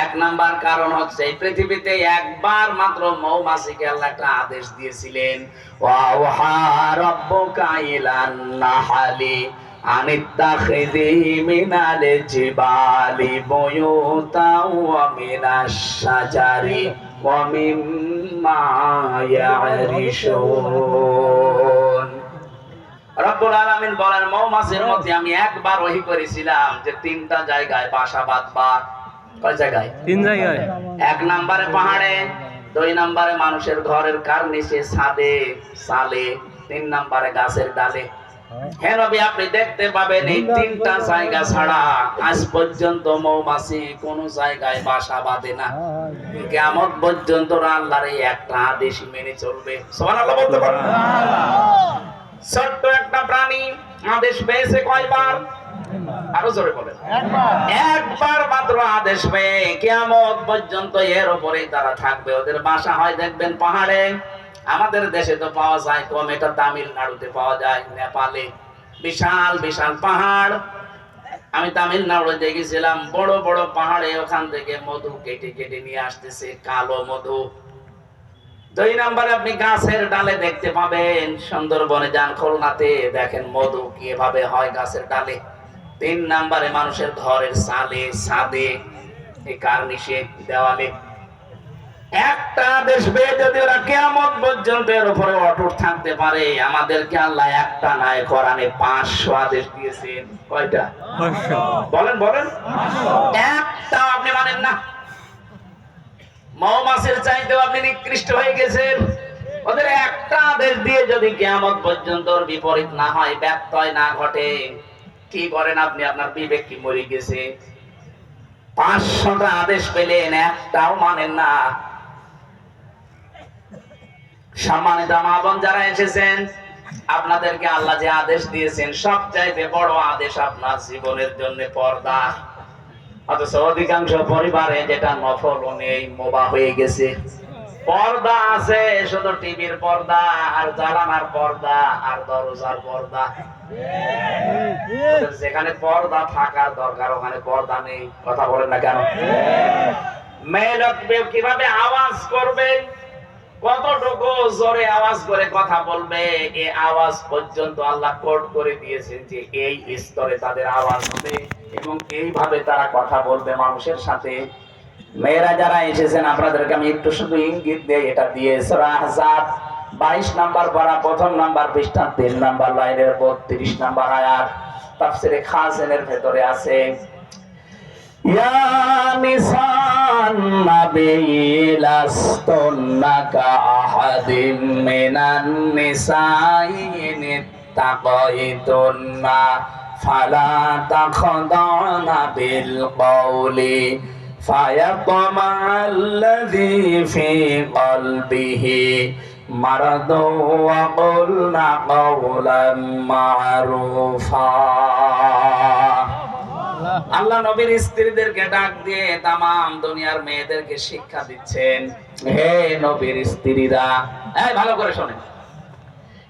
এক নাম্বার কারণ হচ্ছে এই পৃথিবীতে একবার মাত্র মৌমাছিকে আল্লাহ একটা আদেশ দিয়েছিলেন, ওয়া রাব্বুকা ইলান নাহালি আনিত্তাখিযি মিনাল জিবালি বুয়ুতাও ওয়া মিনাশ শাজারি ওয়া মিম্মা ইয়ারিশুন। রব্বুল আলামিন বলেন মৌমাছির মধ্যে আমি একবার ওহী করেছিলাম যে 3টা জায়গায় বাসা বাঁধবা। কয় জায়গায়? 3 জায়গায়। 1 নম্বরে পাহাড়ে, 2 নম্বরে মানুষের ঘরের কার্নিশে, ছাদে, সালে, 3 নম্বরে গাছের ডালে। হে নবী আপনি দেখতে পাবেন এই 3টা জায়গা ছাড়া আজ পর্যন্ত মৌমাছি কোন জায়গায় বাসা বাঁধে না। কিয়ামত পর্যন্ত আল্লাহর এই একটা আদেশ মেনে চলবে। সুবহানাল্লাহ বলতে পারেন? ছোট্ট একটা প্রাণী আদেশ পেয়েছে কয়বার? আরো জোরে বলেন। একবার মাত্র আদেশ পেয়ে কিয়ামত পর্যন্ত এর উপরেই তারা থাকবে। ওদের বাসা হয় দেখবেন পাহাড়ে। আমাদের দেশে তো পাওয়া যায় কম, এটা তামিলনাড়ুতে পাওয়া যায়, নেপালে বিশাল বিশাল পাহাড়। আমি তামিলনাড়ুতে গেছিলাম, বড় বড় পাহাড়ে ওখান থেকে মধু কেটে কেটে নিয়ে আসতেছে, কালো মধু। 2 নম্বরে আপনি গাছের ডালে দেখতে পাবেন, সুন্দরবনে যান, খুলনাতে দেখেন মধু কিভাবে হয় গাছের ডালে। 3 নম্বরে মানুষের ঘরের চালে, ছাদে, এই কার্নিশে, দেওয়ালে। একটা আদেশ পেয়ে যদি ওরা কিয়ামত পর্যন্ত এর উপরে অটুট থাকতে পারে, আমাদেরকে আল্লাহ একটা নয় কোরআনে 500 আদেশ দিয়েছেন। কয়টা? 500। বলেন বলেন। একটা আপনি মানেন না। মৌমাছির চাইতেও আপনি নিকৃষ্ট হয়ে গেছেন। ওদের একটা আদেশ দিয়ে যদি কিয়ামত পর্যন্ত বিপরীত না হয়, ব্যত্যয় না ঘটে, কি করেন আপনি? আপনার বিবেক কি মরে গেছে? 500টা আদেশ পেলেন, একটাও মানেন না। সম্মানিত মা বোন যারা এসেছেন, আপনাদেরকে আল্লাহ যে আদেশ দিয়েছেন সবচাইতে বড় আদেশ আপনার জীবনের জন্য পর্দা। অথচ অধিকাংশ পরিবারে যেটা নফল নেই, মোবা হয়ে গেছে। পর্দা আছে শুধু টিভির পর্দা আর জানালার পর্দা আর দরজার পর্দা। যেখানে পর্দা থাকার দরকার ওখানে পর্দা নেই। কথা বলেন না কেন? মেয়ে লোক কিভাবে আওয়াজ করবে, কতটুকু জোরে আওয়াজ করে কথা বলবে, এই আওয়াজ পর্যন্ত আল্লাহ কোড করে দিয়েছেন যে এই স্তরে তাদের আওয়াজ হবে এবং এইভাবে তারা কথা বলবে মানুষের সাথে। মেয়েরা যারা এসেছেন আপনাদেরকে আমি একটু শুধু ইঙ্গিত দেই, এটা দিয়ে সূরা আহজাব 22 নাম্বার পারা 1ম নাম্বার পৃষ্ঠা 3 নাম্বার লাইনের 32 নাম্বার আয়াত তাফসীরে খাজিনের ভেতরে আছে। ইয়া নিসান নাবী লাস্তুন্না কাআহাদিম মিনান নিসাই ইত্তাকাইতুন্না ফালা তাখদানা বিল কওলি ফায়াতমাল্লাযী ফি কলবিহি মারাদু ওয়া কুলনা কাওলাম মা'রুফা। আল্লাহ নবীর স্ত্রীদেরকে ডাক দিয়ে তামাম দুনিয়ার মেয়েদেরকে শিক্ষা দিচ্ছেন, হে নবীর স্ত্রীরা, এই ভালো করে শোনেন,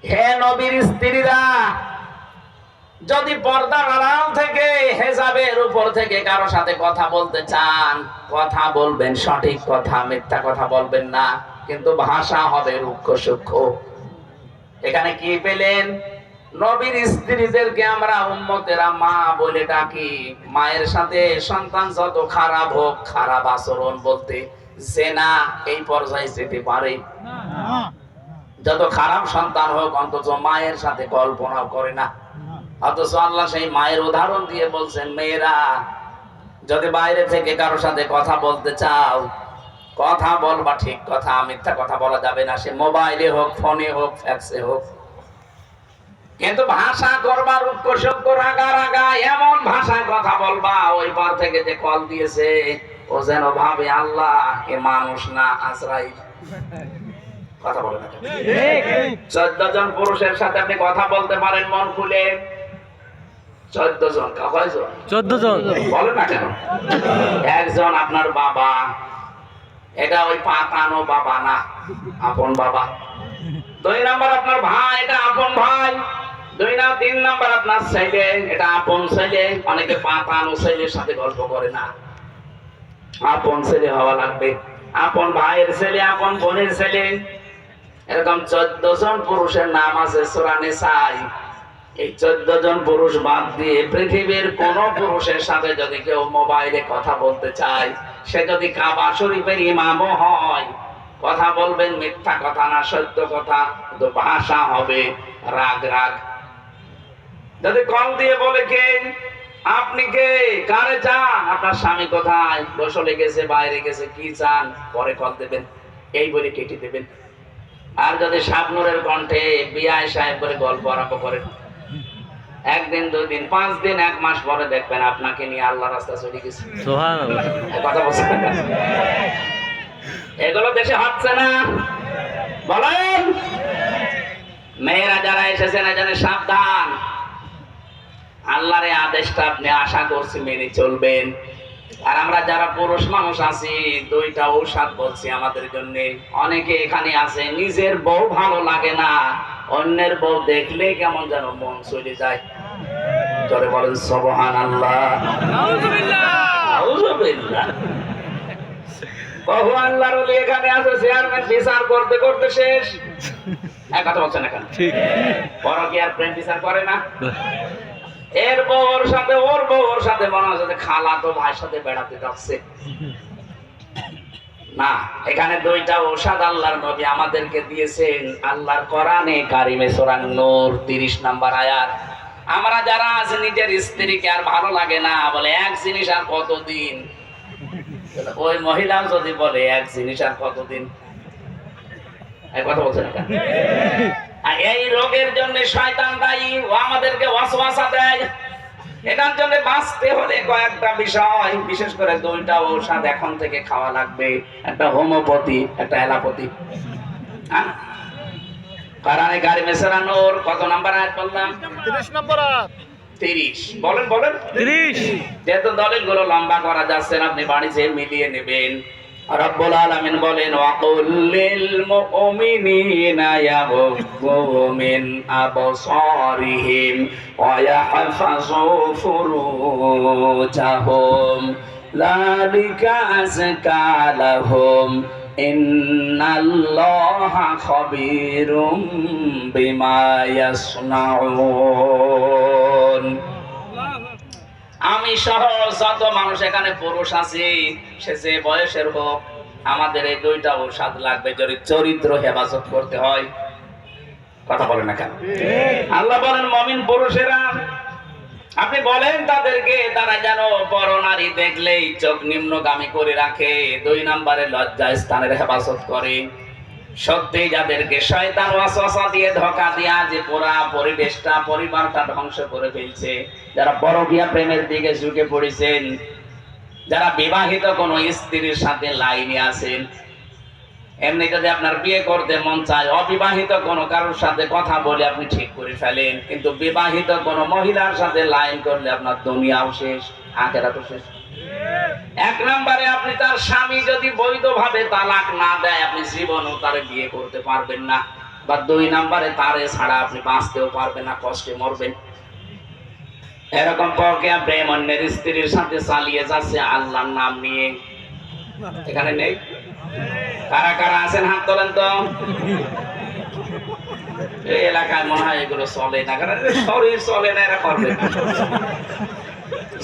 হে নবীর স্ত্রীরা, যদি পর্দার আড়াল থেকে, হেজাবের উপর থেকে কারো সাথে কথা বলতে চান, কথা বলবেন সঠিক কথা, মিথ্যা কথা বলবেন না, কিন্তু ভাষা হবে রুক্ষ সূক্ষ্ম। এখানে কি পেলেন? নবীর স্ত্রীদেরকে আমরা উম্মতেরা মা বলে ডাকি। মায়ের সাথে সন্তান যত খারাপ হোক, খারাপ আচরণ বলতে জেনা এই পর্যায়ে যেতে পারে। যত খারাপ সন্তান হোক অন্তত মায়ের সাথে কল্পনাও করে না। অথচ আল্লাহ সেই মায়ের উদাহরণ দিয়ে বলছেন, মেয়েরা যদি বাইরে থেকে কারো সাথে কথা বলতে চাও, কথা বলবা ঠিক কথা, মিথ্যা কথা বলা যাবে না, সে মোবাইলে হোক, ফোনে হোক, ফ্যাক্সে হোক। কিন্তু ভাষা করবা রুক্ষ সূক্ষ্ম, রাগা রাগা, এমন ভাষায় কথা বলবা ওই পার থেকে যে কল দিয়েছে ও যেন ভাবে আল্লাহ এ মানুষ না আজরাইল। কথা বলে না? 14 জন পুরুষের সাথে আপনি কথা বলতে পারেন মন খুলে? 14 জন। কয়জন? 14 জন। বলেন না কেন? একজন আপনার বাবা, এটা ওই পাকানো বাবা না, আপন বাবা। 2 নাম্বার আপনার ভাই, এটা আপন ভাই। 3 নাম্বার আপনার ছেলে, এটা আপন ছেলে। অনেকে পাকানো ছেলের সাথে গল্প করে না, আপন ছেলে হওয়া লাগবে। আপন ভাইয়ের ছেলে, আপন বোনের ছেলে। এরকম 14 জন পুরুষের নাম আছে সূরা নিসায়। এই 14 জন পুরুষ বাদ দিয়ে পৃথিবীর কোন পুরুষের সাথে যদি কেউ মোবাইলে কথা বলতে চায়, সে যদি কাবা শরীফের ইমামও হয়, কথা বলবেন মিথ্যা কথা না, সত্য কথা, কিন্তু ভাষা হবে রাগ রাগ। যদি কল দিয়ে বলে কে আপনি, কে কারে চান, আপনার স্বামী কোথায়, গোসলে গেছে, বাইরে গেছে, কি চান, পরে কল দেবেন, এই বলে কেটে দেবেন। আর যদি শাবনুরের কণ্ঠে বিআই সাহেব বলে গল্প আরম্ভ করেন, 1 দিন 2 দিন 5 দিন 1 মাস পরে দেখবেন আপনাকে নিয়ে আল্লাহ রাস্তা চলে গেছে। সুবহানাল্লাহ। কথা বলছেন? এগুলো দেশে হচ্ছে না, বলেন? মেয়েরা যারা এসেছেন এখানে সাবধান, আল্লাহর এই আদেশটা আপনি আশা করছি মেনে চলবেন। আর আমরা যারা পুরুষ মানুষ আছি, 2টা ঔষধ বলছি আমাদের জন্য। অনেকে এখানে আছে নিজের বউ ভালো লাগে না, অন্যের বউ দেখলে কেমন যেন মন চলে যায়। জোরে বলেন সুবহানাল্লাহ, নাউযুবিল্লাহ, নাউযুবিল্লাহ। বহু আল্লাহর ওলি এখানে আছে, চেয়ারম্যান বিচার করতে করতে শেষ। এক কথা বলছেন এখন, ঠিক। পরকীয়ার প্রেম বিচার করে না? এর বউর সাথে ওর বউর সাথে মনে হচ্ছে খালা তো ভাইয়ের সাথে বেড়াতে যাচ্ছে না। এখানে 2টা ঔষধ আল্লাহর নবী আমাদেরকে দিয়েছেন আল্লাহর কোরআনে কারিমে সূরা নূর 30 নাম্বার আয়াত। আমরা যারা আছি নিজের স্ত্রীকে আর ভালো লাগে না, বলে এক জিনিস আর কতদিন, ওই মহিলা যদি বলে এক জিনিস আর কতদিন, এই কথা বলছেন না? আর এই রোগের জন্য শয়তান দায়ী, ও আমাদেরকে ওয়াসওয়াসা দেয়। এটার জন্য বাঁচতে হলে কয়েকটা বিষয়, বিশেষ করে 2টা ঔষধ এখন থেকে খাওয়া লাগবে, একটা হোমিওপ্যাথি, একটা অ্যালোপ্যাথি। কোরআনে কারিমে সূরা নূর কত নাম্বার আয়াত বললাম? 30 নম্বর আয়াত। 30। বলেন বলেন। 30। যেহেতু দলিলগুলো লম্বা করা যাচ্ছে না, আপনি বাড়িতে মিলিয়ে নেবেন। রব্বুল আলামিন বলেন ওয়াকুল লিল মুমিনিনা ইয়াগুযু মিন আবসারিহিম ওয়া ইয়াহফাযু ফুরুজাহুম যালিকা আযকা লাহুম ইন্নাল্লাহা খাবীরুম বিমা ইয়াসনাউন। আমি সহ যত মানুষ এখানে পুরুষ আছি, সে যে বয়সের হোক, আমাদের এই 2টা ঔষধ লাগবে যদি চরিত্র হেফাজত করতে হয়। কথা বলেন না কেন? আল্লাহ বলেন মুমিন পুরুষেরা, আপনি বলেন তাদেরকে তারা যেন পরনারী দেখলেই চোখ নিম্নগামী করে রাখে, 2 নম্বরে লজ্জা স্থানের হেফাজত করে। সত্যি যাদেরকে শয়তান ওয়াসওয়াসা দিয়ে ধোঁকা দিয়া যে পুরা পরিবেশটা, পরিবারটা ধ্বংস করে ফেলছে, যারা পরকীয়া প্রেমের দিকে ঝুঁকে পড়েছেন, যারা বিবাহিত কোন স্ত্রীর সাথে লাইনে আছেন, এমনি যদি আপনার বিয়ে করতে মন চায়, অবিবাহিত কোন কারোর সাথে কথা বলে আপনি ঠিক করে ফেলেন, কিন্তু বিবাহিত কোন মহিলার সাথে লাইন করলে আপনার দুনিয়াও শেষ, আখিরাতও শেষ। 1 নম্বরে আপনি তার স্বামী যদি বৈধভাবে তালাক না দেয়, আপনি জীবনও তারে বিয়ে করতে পারবেন না। বা 2 নম্বরে তারে ছাড়া আপনি বাঁচতেও পারবেন না, কষ্টে মরবেন। এরকম পরকীয়া প্রেম অন্যের স্ত্রীর সাথে চালিয়ে যাচ্ছে আল্লাহর নাম নিয়ে, এখানে নেই? কারা কারা আছেন হাত তোলেন তো। এই এলাকায় মনে হয় এগুলো চলে না, কারণ শরীর চলে না, এরা করবে।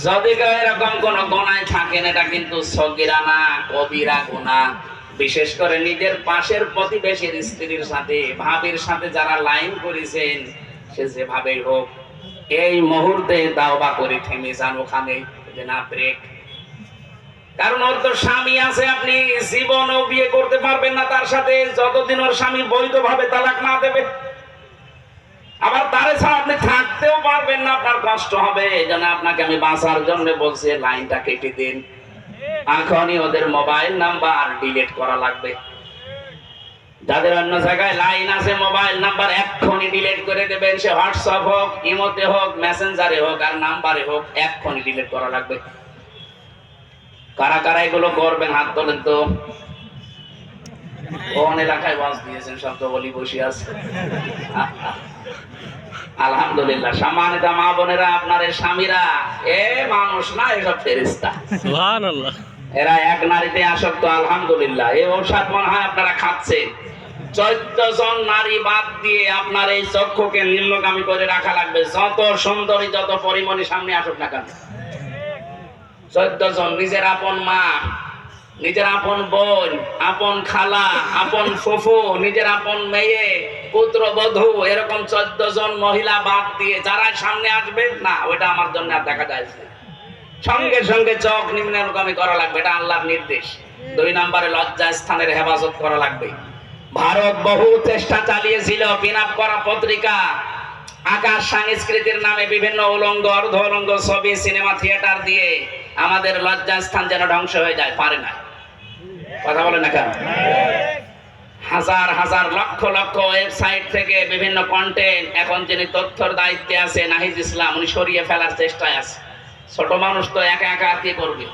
যদি কেউ এরকম কোন গুনায় থাকেন, এটা কিন্তু সগীরা না, কবিরা গুনাহ। বিশেষ করে নিজের পাশের প্রতিবেশীর স্ত্রীর সাথে, ভাবির সাথে যারা লাইন করেছেন, সে যেভাবেই হোক এই মুহূর্তে তাওবা করে থেমে যান ওখানে, যে না ব্রেক। কারণ ওর তো স্বামী আছে, আপনি জীবনও বিয়ে করতে পারবেন না তার সাথে যতদিন ওর স্বামী বৈধভাবে তালাক না দেবে। আবার তারে ছাড়া আপনি থাকতেও পারবেন না, আপনার কষ্ট হবে। এই জন্য আপনাকে আমি বাঁচার জন্য বলছি লাইনটা কেটে দিন। এখনই ওদের মোবাইল নাম্বার ডিলিট করা লাগবে। যাদের অন্য জায়গায় লাইন আছে মোবাইল নাম্বার এক্ষুনি ডিলিট করে দেবেন। সে হোয়াটসঅ্যাপ হোক, ইমোতে হোক, মেসেঞ্জারে হোক আর নাম্বারে হোক, এক্ষুনি ডিলিট করা লাগবে। কারা কারা এগুলো করবেন হাত তোলেন তো। কোন এলাকায় ওয়াজ দিয়েছেন সব তো বলি বসে আছে। আলহামদুলিল্লাহ। সম্মানিত মা বোনেরা, আপনার এই স্বামীরা এ মানুষ না, এসব ফেরেশতা। সুবহানাল্লাহ। এরা এক নারীতে আসক্ত। আলহামদুলিল্লাহ। এই ঔষধ মনে হয় আপনারা খাচ্ছেন। 14 জন নারী বাদ দিয়ে আপনার এই চক্ষুকে নিম্নগামী করে রাখা লাগবে। যত সুন্দরী যত পরিমণি সামনে আসুক না কেন, 14 জন। নিজের আপন মা, নিজের আপন বোন, আপন খালা, আপন ফুফু, নিজের আপন মেয়ে, পুত্রবধূ, এরকম 14 জন মহিলা বাদ দিয়ে যারা সামনে আসবে না, ওইটা আমার জন্য আর দেখা যায় না। সঙ্গে সঙ্গে চোখ নিম্নগামী করা লাগবে, এটা আল্লাহর নির্দেশ। 2 নম্বরে লজ্জা স্থানের হেফাজত করা লাগবে। ভারত বহু চেষ্টা চালিয়েছিল পিন আপ করা পত্রিকা, আকাশ সংস্কৃতির নামে বিভিন্ন উলঙ্গ অর্ধ উলঙ্গ ছবি, সিনেমা, থিয়েটার দিয়ে আমাদের লজ্জা স্থান যেন ধ্বংস হয়ে যায়, পারে না। কথা বলে না কেন? হাজার হাজার লক্ষ লক্ষ ওয়েবসাইট থেকে বিভিন্ন কন্টেন্ট এখন যিনি তথ্যের দায়িত্বে আছে নাহিদ ইসলাম, উনি সরিয়ে ফেলার চেষ্টায় আছে। ছোট মানুষ তো একা একা কি করবে?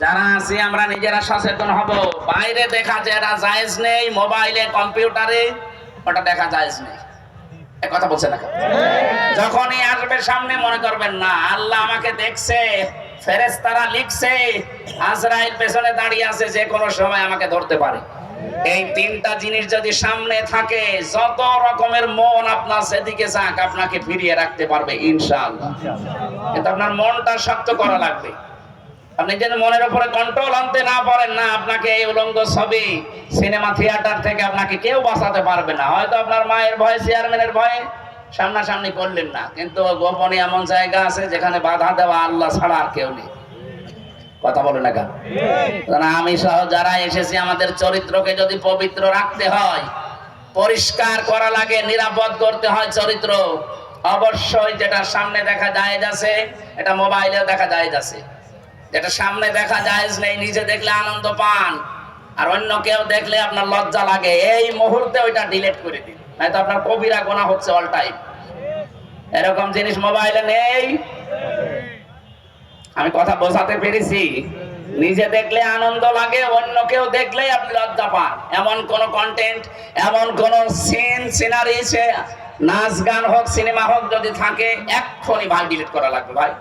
যারা আছি আমরা নিজেরা সচেতন হব। বাইরে দেখা যেটা জায়েজ নেই, মোবাইলে কম্পিউটারে ওটা দেখা জায়েজ নেই। এক কথা বলছে না কেন? যখনই আসবে সামনে মনে করবেন না আল্লাহ আমাকে দেখছে, ফেরেশতারা লিখছে, আজরাইল পেছনে দাঁড়িয়ে আছে, যে কোনো সময় আমাকে ধরতে পারে। এই 3টা জিনিস যদি সামনে থাকে, যত রকমের মন আপনার সেদিকে যাক, আপনাকে ফিরিয়ে রাখতে পারবে ইনশাআল্লাহ। কিন্তু আপনার মনটা শক্ত করা লাগবে। আপনি যেন মনের উপরে কন্ট্রোল আনতে না পারেন না, আপনাকে এই উলঙ্গ ছবি, সিনেমা, থিয়েটার থেকে আপনাকে কেউ বাঁচাতে পারবে না। হয়তো আপনার মায়ের ভয়ে, চেয়ারম্যানের ভয়ে সামনাসামনি করলেন না, কিন্তু গোপনে এমন জায়গা আছে যেখানে বাধা দেওয়া আল্লাহ ছাড়া আর কেউ নেই। কথা বলে না কেন? আমি সহ যারা এসেছি, আমাদের চরিত্রকে যদি পবিত্র রাখতে হয়, পরিষ্কার করা লাগে, নিরাপদ করতে হয় চরিত্র। অবশ্যই যেটা সামনে দেখা যায় আছে, এটা মোবাইলে দেখা যায় আছে। যেটা সামনে দেখা যায় নেই, নিজে দেখলে আনন্দ পান আর অন্য কেউ দেখলে আপনার লজ্জা লাগে, এই মুহূর্তে ওইটা ডিলিট করে দিন, নয়তো আপনার কবিরা গুনাহ হচ্ছে অল টাইম। এরকম জিনিস মোবাইলে নেই। আমি কথা বোঝাতে পেরেছি? নিজে দেখলে আনন্দ লাগে, অন্য কেউ দেখলেই আপনি লজ্জা পান। এমন কোন কন্টেন্ট, এমন কোন সিন, সিনারি, নাচ গান হোক, সিনেমা হোক যদি থাকে, এক্ষুনি ভাই ডিলিট করা লাগবে। ভাই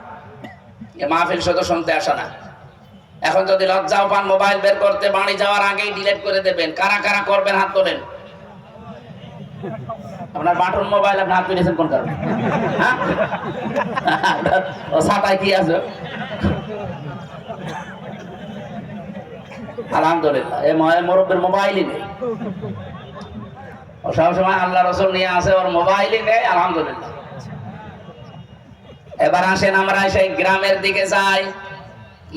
মাহফিল শুধু শুনতে আসা না। এখন যদি লজ্জাও পান মোবাইল বের করতে, বাড়ি যাওয়ার আগেই ডিলিট করে দেবেন। কারা কারা করবেন হাত তোলেন। আপনার বাটন মোবাইল আপনি হাত তুলেছেন কোন কারণে? ও ছাতায় কি আছে? আলহামদুলিল্লাহ, এই মুরব্বীর মোবাইলই নেই। ও সবসময় আল্লাহ রাসূল নিয়ে আসে, ওর মোবাইলই নেই। আলহামদুলিল্লাহ। এবার আসেন আমরা সেই গ্রামের দিকে যাই।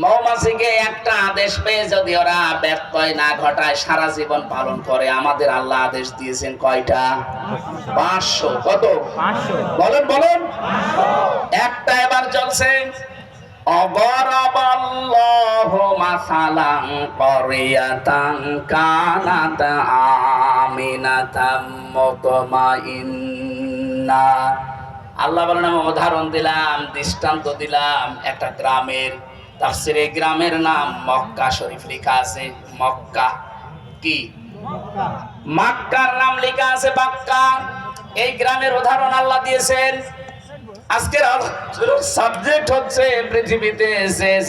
মৌমাছিকে একটা আদেশ পেয়ে যদি ওরা ব্যত্যয় না ঘটায়, সারা জীবন পালন করে। আমাদের আল্লাহ আদেশ দিয়েছেন কয়টা? 500। কত? 500। বলেন বলেন। একটা এবার চলছে। অবরাবাল্লাহু মাসালান ক্বরিয়াতান কানাত আমিনাতাম মুতমাইন্না। আল্লাহ বলেন আমি উদাহরণ দিলাম, দৃষ্টান্ত দিলাম একটা গ্রামের। তাফসীরে গ্রামের নাম মক্কা শরীফ লেখা আছে। মক্কা কি? মক্কার নাম লেখা আছে মক্কা। এই গ্রামের উদাহরণ আল্লাহ দিয়েছেন। আজকের সাবজেক্ট হচ্ছে পৃথিবীতে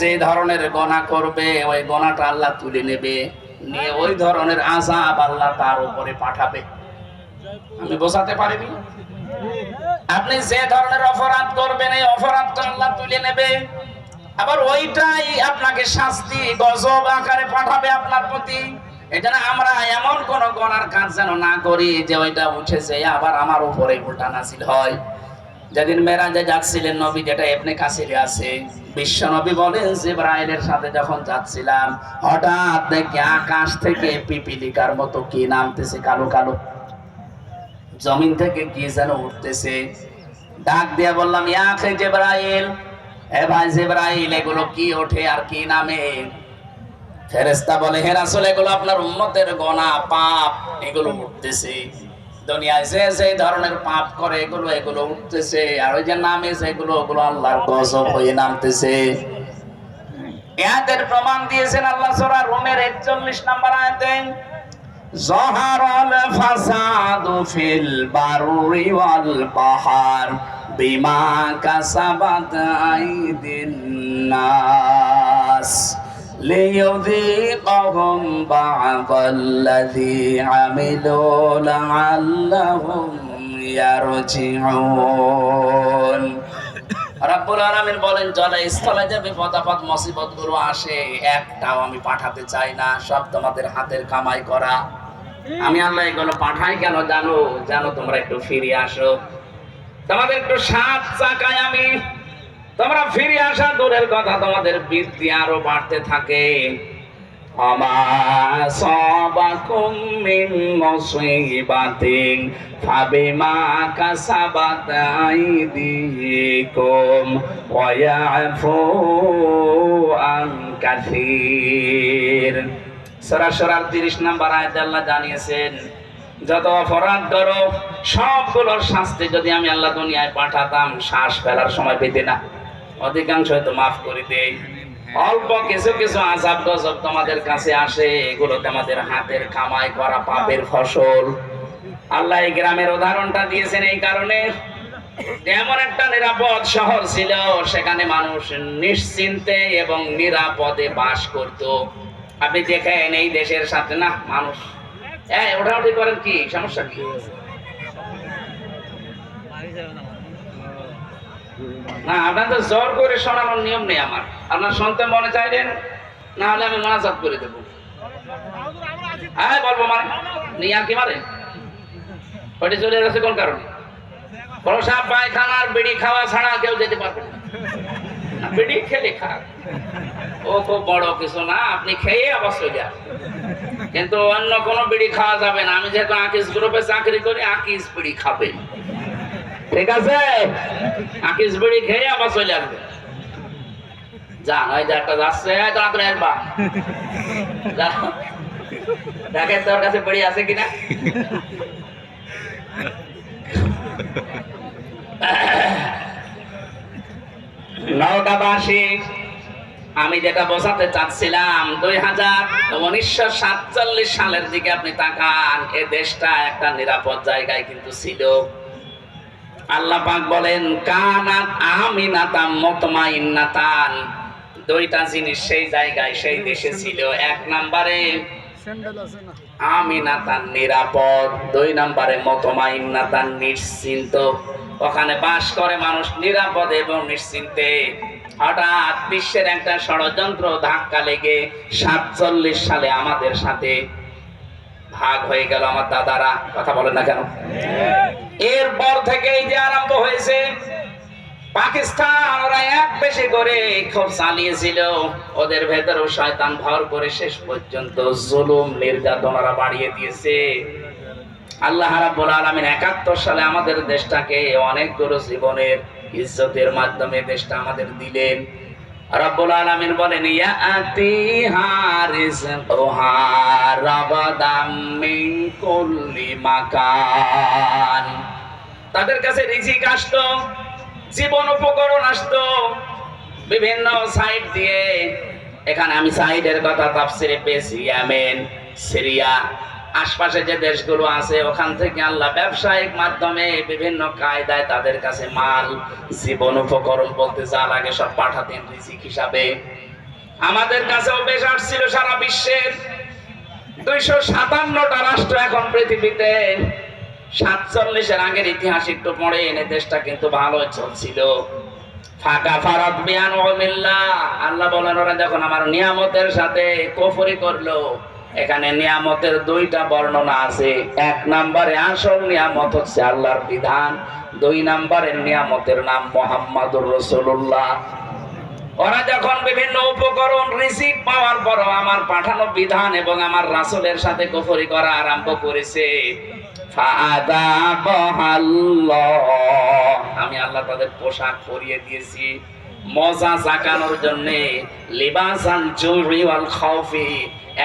যে ধরনের গুনাহ করবে, ওই গুনাহটা আল্লাহ তুলে নেবে, নিয়ে ওই ধরনের আযাব আল্লাহ তার উপরে পাঠাবে। আমি বোঝাতে পারিনি? আপনি যে ধরনের অপরাধ করবেন, এই অপরাধটা আল্লাহ তুলে নেবে, আবার ওইটাই আপনাকে শাস্তি গজব আকারে পাঠাবে আপনার প্রতি। এজন্য আমরা এমন কোন গুনার কাজ যেন না করি যে ওইটা উঠেছে আবার আমার উপরে উল্টা নাযিল হয়। যেদিন মেরাজে যাচ্ছিলেন নবী, যেটা ইবনে কাসিরে আছে, বিশ্ব নবী বলেন জিবরাইলের সাথে যখন যাচ্ছিলাম, হঠাৎ দেখি আকাশ থেকে পিপিলিকার মতো কি নামতেছে, কালো কালো, জমিন থেকে কি যেন উঠতেছে। ডাক দিয়ে বললাম, ইয়া আখি জিবরাইল, এ ভাই জিবরাইল, এগুলো কি ওঠে আর কি নামে? ফেরেশতা বলে, হে রাসূল, এগুলো আপনার উম্মতের গুনাহ পাপ, এগুলো উঠতেছে। দুনিয়ায় যে যে ধরনের পাপ করে এগুলো উঠতেছে, আর ওই যে নামে যেগুলো ওগুলো আল্লাহর গজব হয়ে নামতেছে। এদের প্রমাণ দিয়েছেন আল্লাহ সূরা রুমের 41 নম্বর আয়াতে, যাহারাল ফাসাদু ফিল বাররি ওয়াল বাহর বিমা কাসাবাত আইদিন নাস লিইয়ুযীকাহুম বা'দাল্লাযী আমিলু লা'আল্লাহুম ইয়ারজিউন। রাব্বুল আলামিন বলেন, জলে স্থলে যে বিপদ আপদ মুসিবত গুলো আসে একটাও আমি পাঠাতে চাই না, সব তোমাদের হাতের কামাই করা। আমি আল্লাহ এগুলো পাঠাই কেন জানো? জানো তোমরা একটু ফিরে আসো, তোমাদের একটু সাত চাকায় আমি, তোমরা ফিরে আসা দূরের কথা, তোমাদের বৃদ্ধি আরো বাড়তে থাকে। আমা সাবাকুম মিন মুসিবাতিন ফাবিমা কাসাবাত আইদিকুম ওয়া ইয়াফু আন কাসীর। সূরা শুরার 30 নম্বর আয়াতে আল্লাহ জানিয়েছেন, যত অপরাধ করো সবগুলোর শাস্তি যদি আমি আল্লাহ দুনিয়ায় পাঠাতাম, শ্বাস ফেলার সময় পেতে না, অধিকাংশ তো মাফ করে দেই। অল্প কিছু কিছু আযাব গজব তোমাদের কাছে আসে, এগুলো তোমাদের হাতের কামাই করা পাপের ফসল। আল্লাহ এই গ্রামের উদাহরণটা দিয়েছেন এই কারণে, এমন একটা নিরাপদ শহর ছিল, সেখানে মানুষ নিশ্চিন্তে এবং নিরাপদে বাস করত। আপনি দেখেন এই দেশের সাথে না মানুষ ওঠাউঠি করেন, কি সমস্যা কি? না, আপনার তো জোর করে শোনানোর নিয়ম নেই আমার, আপনার শুনতে মনে চাইলেন, না হলে আমি মোনাজাত করে দেবো। হ্যাঁ বলবো, মানে নিয়ে আর কি মারে ওটি চলে গেছে কোন কারণে? প্রসাব পায়খানার বিড়ি খাওয়া ছাড়া কেউ যেতে পারবে না। বিড়ি খেলে খা, ও খুব বড় কিছু না, আপনি খেয়ে আবার চলে যান, কিন্তু অন্য কোনো বিড়ি খাওয়া যাবে না। আমি যেহেতু আকিস গ্রুপে চাকরি করি, আকিস বিড়ি খাবে, ঠিক আছে? আকিস বিড়ি খেয়ে আবার চলে আসবে। যান, ওই যে একটা যাচ্ছে, তাড়াতাড়ি আসবা, দেখেন তোর কাছে বিড়ি আছে কিনা। নওগাঁবাসী, আমি যেটা বোঝাতে চাচ্ছিলাম, 1947 সালের দিকে আপনি তাকান, এ দেশটা একটা নিরাপদ জায়গায় কিন্তু ছিল। আল্লাহ পাক বলেন, কানাত আমিনাতাম মুতমাইন্নাতান, দুইটা জিনিস সেই জায়গায় সেই দেশে ছিল। এক নম্বরে আমিনাতান নিরাপদ, 2 নম্বরে মুতমাইন্নাতান নিশ্চিন্ত। ওখানে বাস করে মানুষ নিরাপদে এবং নিশ্চিন্তে। হঠাৎ বিশ্বের একটা ষড়যন্ত্র ধাক্কা লেগে 47 সালে আমাদের সাথে ভাগ হয়ে গেল। আমার দাদারা, কথা বলেন না কেন? এরপর থেকে এই যে আরম্ভ হয়েছে, পাকিস্তান ওরা এক বেশি করে খুব চালিয়েছিল, ওদের ভেতরেও শয়তান ভর করে শেষ পর্যন্ত জুলুম নির্যাতন ওরা বাড়িয়ে দিয়েছে। আল্লাহ রাব্বুল আলামিন 71 সালে আমাদের দেশটাকে অনেকগুলো জীবনের ইজ্জতের মাধ্যমে দেশটা আমাদের দিলেন। রাব্বুল আলামিন বলেন, ইয়াতি হারিজকুহা রাগাদাম মিন কুল্লি মাকান, তাদের কাছে রিজিক আসতো, জীবন উপকরণ আসতো বিভিন্ন সাইড দিয়ে। এখানে আমি সাইডের কথা তাফসিরে পেয়েছি, ইয়েমেন, সিরিয়া, আশপাশে যে দেশগুলো আছে ওখান থেকে আল্লাহ ব্যবসায়িক মাধ্যমে বিভিন্ন কায়দায় তাদের কাছে মাল, জীবন উপকরণ বলতে যা লাগে সব পাঠাতেন রিজিক হিসাবে। আমাদের কাছেও বেশ আসছিল সারা বিশ্বের 257টা রাষ্ট্র এখন পৃথিবীতে। 47-এর আগের ইতিহাস একটু পড়ে এনে দেশটা কিন্তু ভালো চলছিল। ফাঁকা ফারাত বিয়ান ওমিল্লাহ, আল্লাহ বলেন ওরা যখন আমার নিয়ামতের সাথে কুফরি করলো। এখানে নিয়ামতের 2টা বর্ণনা আছে। 1 নম্বরে আসল নিয়ামত হচ্ছে আল্লাহর বিধান, 2 নম্বরের নিয়ামতের নাম মুহাম্মাদুর রাসূলুল্লাহ। ওরা যখন বিভিন্ন উপকরণ রিজিক পাওয়ার পরও আমার পাঠানো বিধান এবং আমার রাসূলের সাথে কুফরি করা আরম্ভ করেছে, ফাআদাবাহাল্লাহ, আমি আল্লাহ তাদের পোশাক পরিয়ে দিয়েছি। মজা জাগানোর জন্য লিবাসান জুরি ওয়াল খাউফি।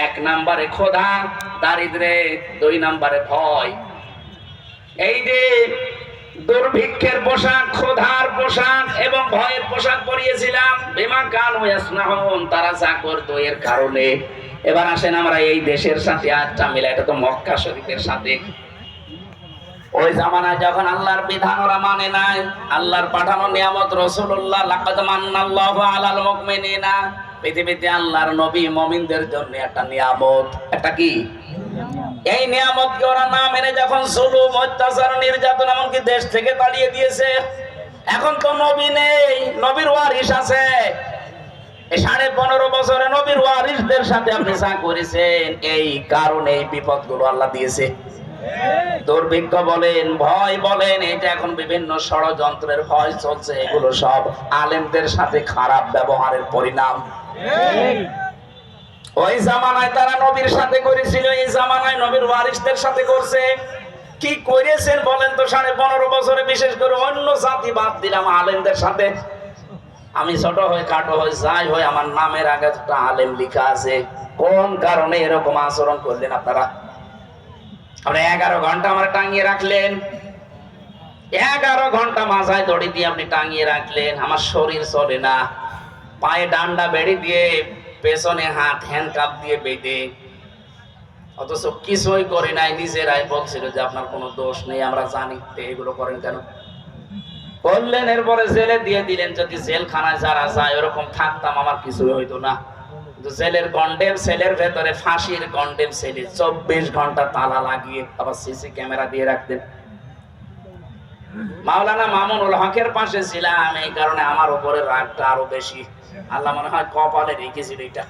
1 নম্বরে খোদা দারিদ্রে, 2 নম্বরে ভয়। এই যে দুর্ভিক্ষের পোশাক, ক্ষুধার পোশাক এবং ভয়ের পোশাক পরিয়েছিলাম, বিমা কানু ইয়াসনাউন, তারা যা করতো এর কারণে। এবার আসেন আমরা এই দেশের সাথে আজটা মিলে, এটা তো মক্কা শরীফের সাথে। ওই জামানায় যখন আল্লাহর বিধান ওরা মানে নাই, আল্লাহর পাঠানো নিয়ামত রাসূলুল্লাহ, লাকাদ মান্নাল্লাহু আলাল মুমিনিনা, পৃথিবীতে আল্লাহর নবী মুমিনদের জন্য একটা নিয়ামত। একটা কি? এই নিয়ামতকে ওরা না মেনে যখন জুলুম, অত্যাচার, নির্যাতন এমনকি দেশ থেকে তাড়িয়ে দিয়েছে। এখন তো নবী নেই, নবীর ওয়ারিস আছে। এই 15.5 বছরে নবীর ওয়ারিসদের সাথে আপনি যা করেছেন, এই কারণে এই বিপদগুলো আল্লাহ দিয়েছে। দুর্ভিক্ষ বলেন, ভয় বলেন, এটা এখন বিভিন্ন ষড়যন্ত্রের ভয় চলছে। এগুলো সব আলেমদের সাথে খারাপ ব্যবহারের পরিণাম। ওই জামানায় তারা নবীর সাথে করেছিল, এই জামানায় নবীর ওয়ারিসদের সাথে করছে। কি করেছেন বলেন তো 15.5 বছরে? বিশেষ করে অন্য জাতি বাদ দিলাম, আলেমদের সাথে। আমি ছোট হয়ে কাটো হয়ে যাই হয়ে আমার নামের আগে একটা আলেম লেখা আছে। কোন কারণে এরকম আচরণ করলেন আপনারা? আপনি 11 ঘন্টা আমার টাঙিয়ে রাখলেন, 11 ঘন্টা মাথায় দড়ি দিয়ে আপনি টাঙিয়ে রাখলেন। আমার শরীর চলে না, পায়ে ডান্ডা বেড়ি দিয়ে, পেছনে হাত হ্যান্ডকাপ দিয়ে বেঁধে, অথচ কিছুই করে নাই। নিজেরাই বলছিল যে আপনার কোনো দোষ নেই, আমরা জানি। এগুলো করেন কেন? করলেন, এরপরে জেলে দিয়ে দিলেন। যদি জেলখানায় যারা যায় ওরকম থাকতাম, আমার কিছুই হইতো না। কিন্তু জেলের কন্ডেম সেলের ভেতরে, ফাঁসির কন্ডেম সেলে 24 ঘন্টা তালা লাগিয়ে আবার সিসি ক্যামেরা দিয়ে রাখতেন। মাওলানা মামুনুল হকের পাশে ছিলাম, এই কারণে আমার উপরে রাগটা আরো বেশি। আল্লাহ মনে হয় কপালে রেখেছিল এটা।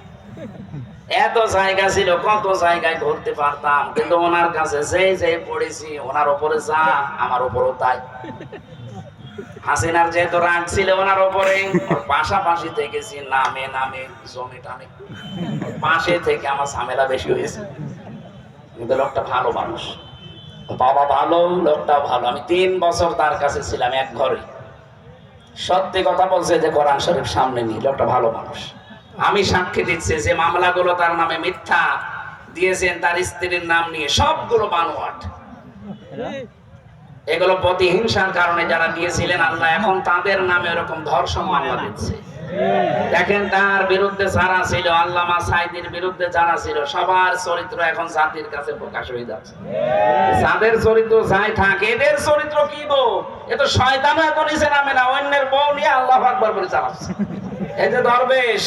এত জায়গা ছিল, কত জায়গায় ঘুরতে পারতাম, কিন্তু ওনার কাছে যে পড়েছি, ওনার উপরে যা আমার উপরও তাই। হাসিনার যেহেতু রাগ ছিল ওনার উপরে, পাশাপাশি থেকেছি, নামে নামে জমি টানে, পাশে থেকে আমার ঝামেলা বেশি হয়েছে। কিন্তু লোকটা ভালো মানুষ, বাবা ভালো, লোকটা ভালো। আমি 3 বছর তার কাছে ছিলাম, এক ঘরে। সত্যি কথা বলছে যে কোরআন শরীফ সামনে নিয়ে, লোকটা ভালো মানুষ। আমি সাক্ষী দিচ্ছি যে মামলাগুলো তার নামে মিথ্যা দিয়েছেন, তার স্ত্রীর নাম নিয়ে, সবগুলো বানোয়াট। এগুলো প্রতিহিংসার কারণে যারা দিয়েছিলেন, আল্লাহ এখন তাদের নামে এরকম ধর্ষণ মামলা দিচ্ছে। দেখেন তার বিরুদ্ধে যারা ছিল, আল্লামা সাইদির বিরুদ্ধে যারা ছিল, সবার চরিত্র এখন জাতির কাছে প্রকাশ হয়ে যাচ্ছে। যাদের চরিত্র যাই থাকে, এদের চরিত্র কি বউ, এ তো শয়তানও এত নিচে নামে না, অন্যের বউ নিয়ে আল্লাহু আকবার বলে চালাচ্ছে। এই যে দরবেশ,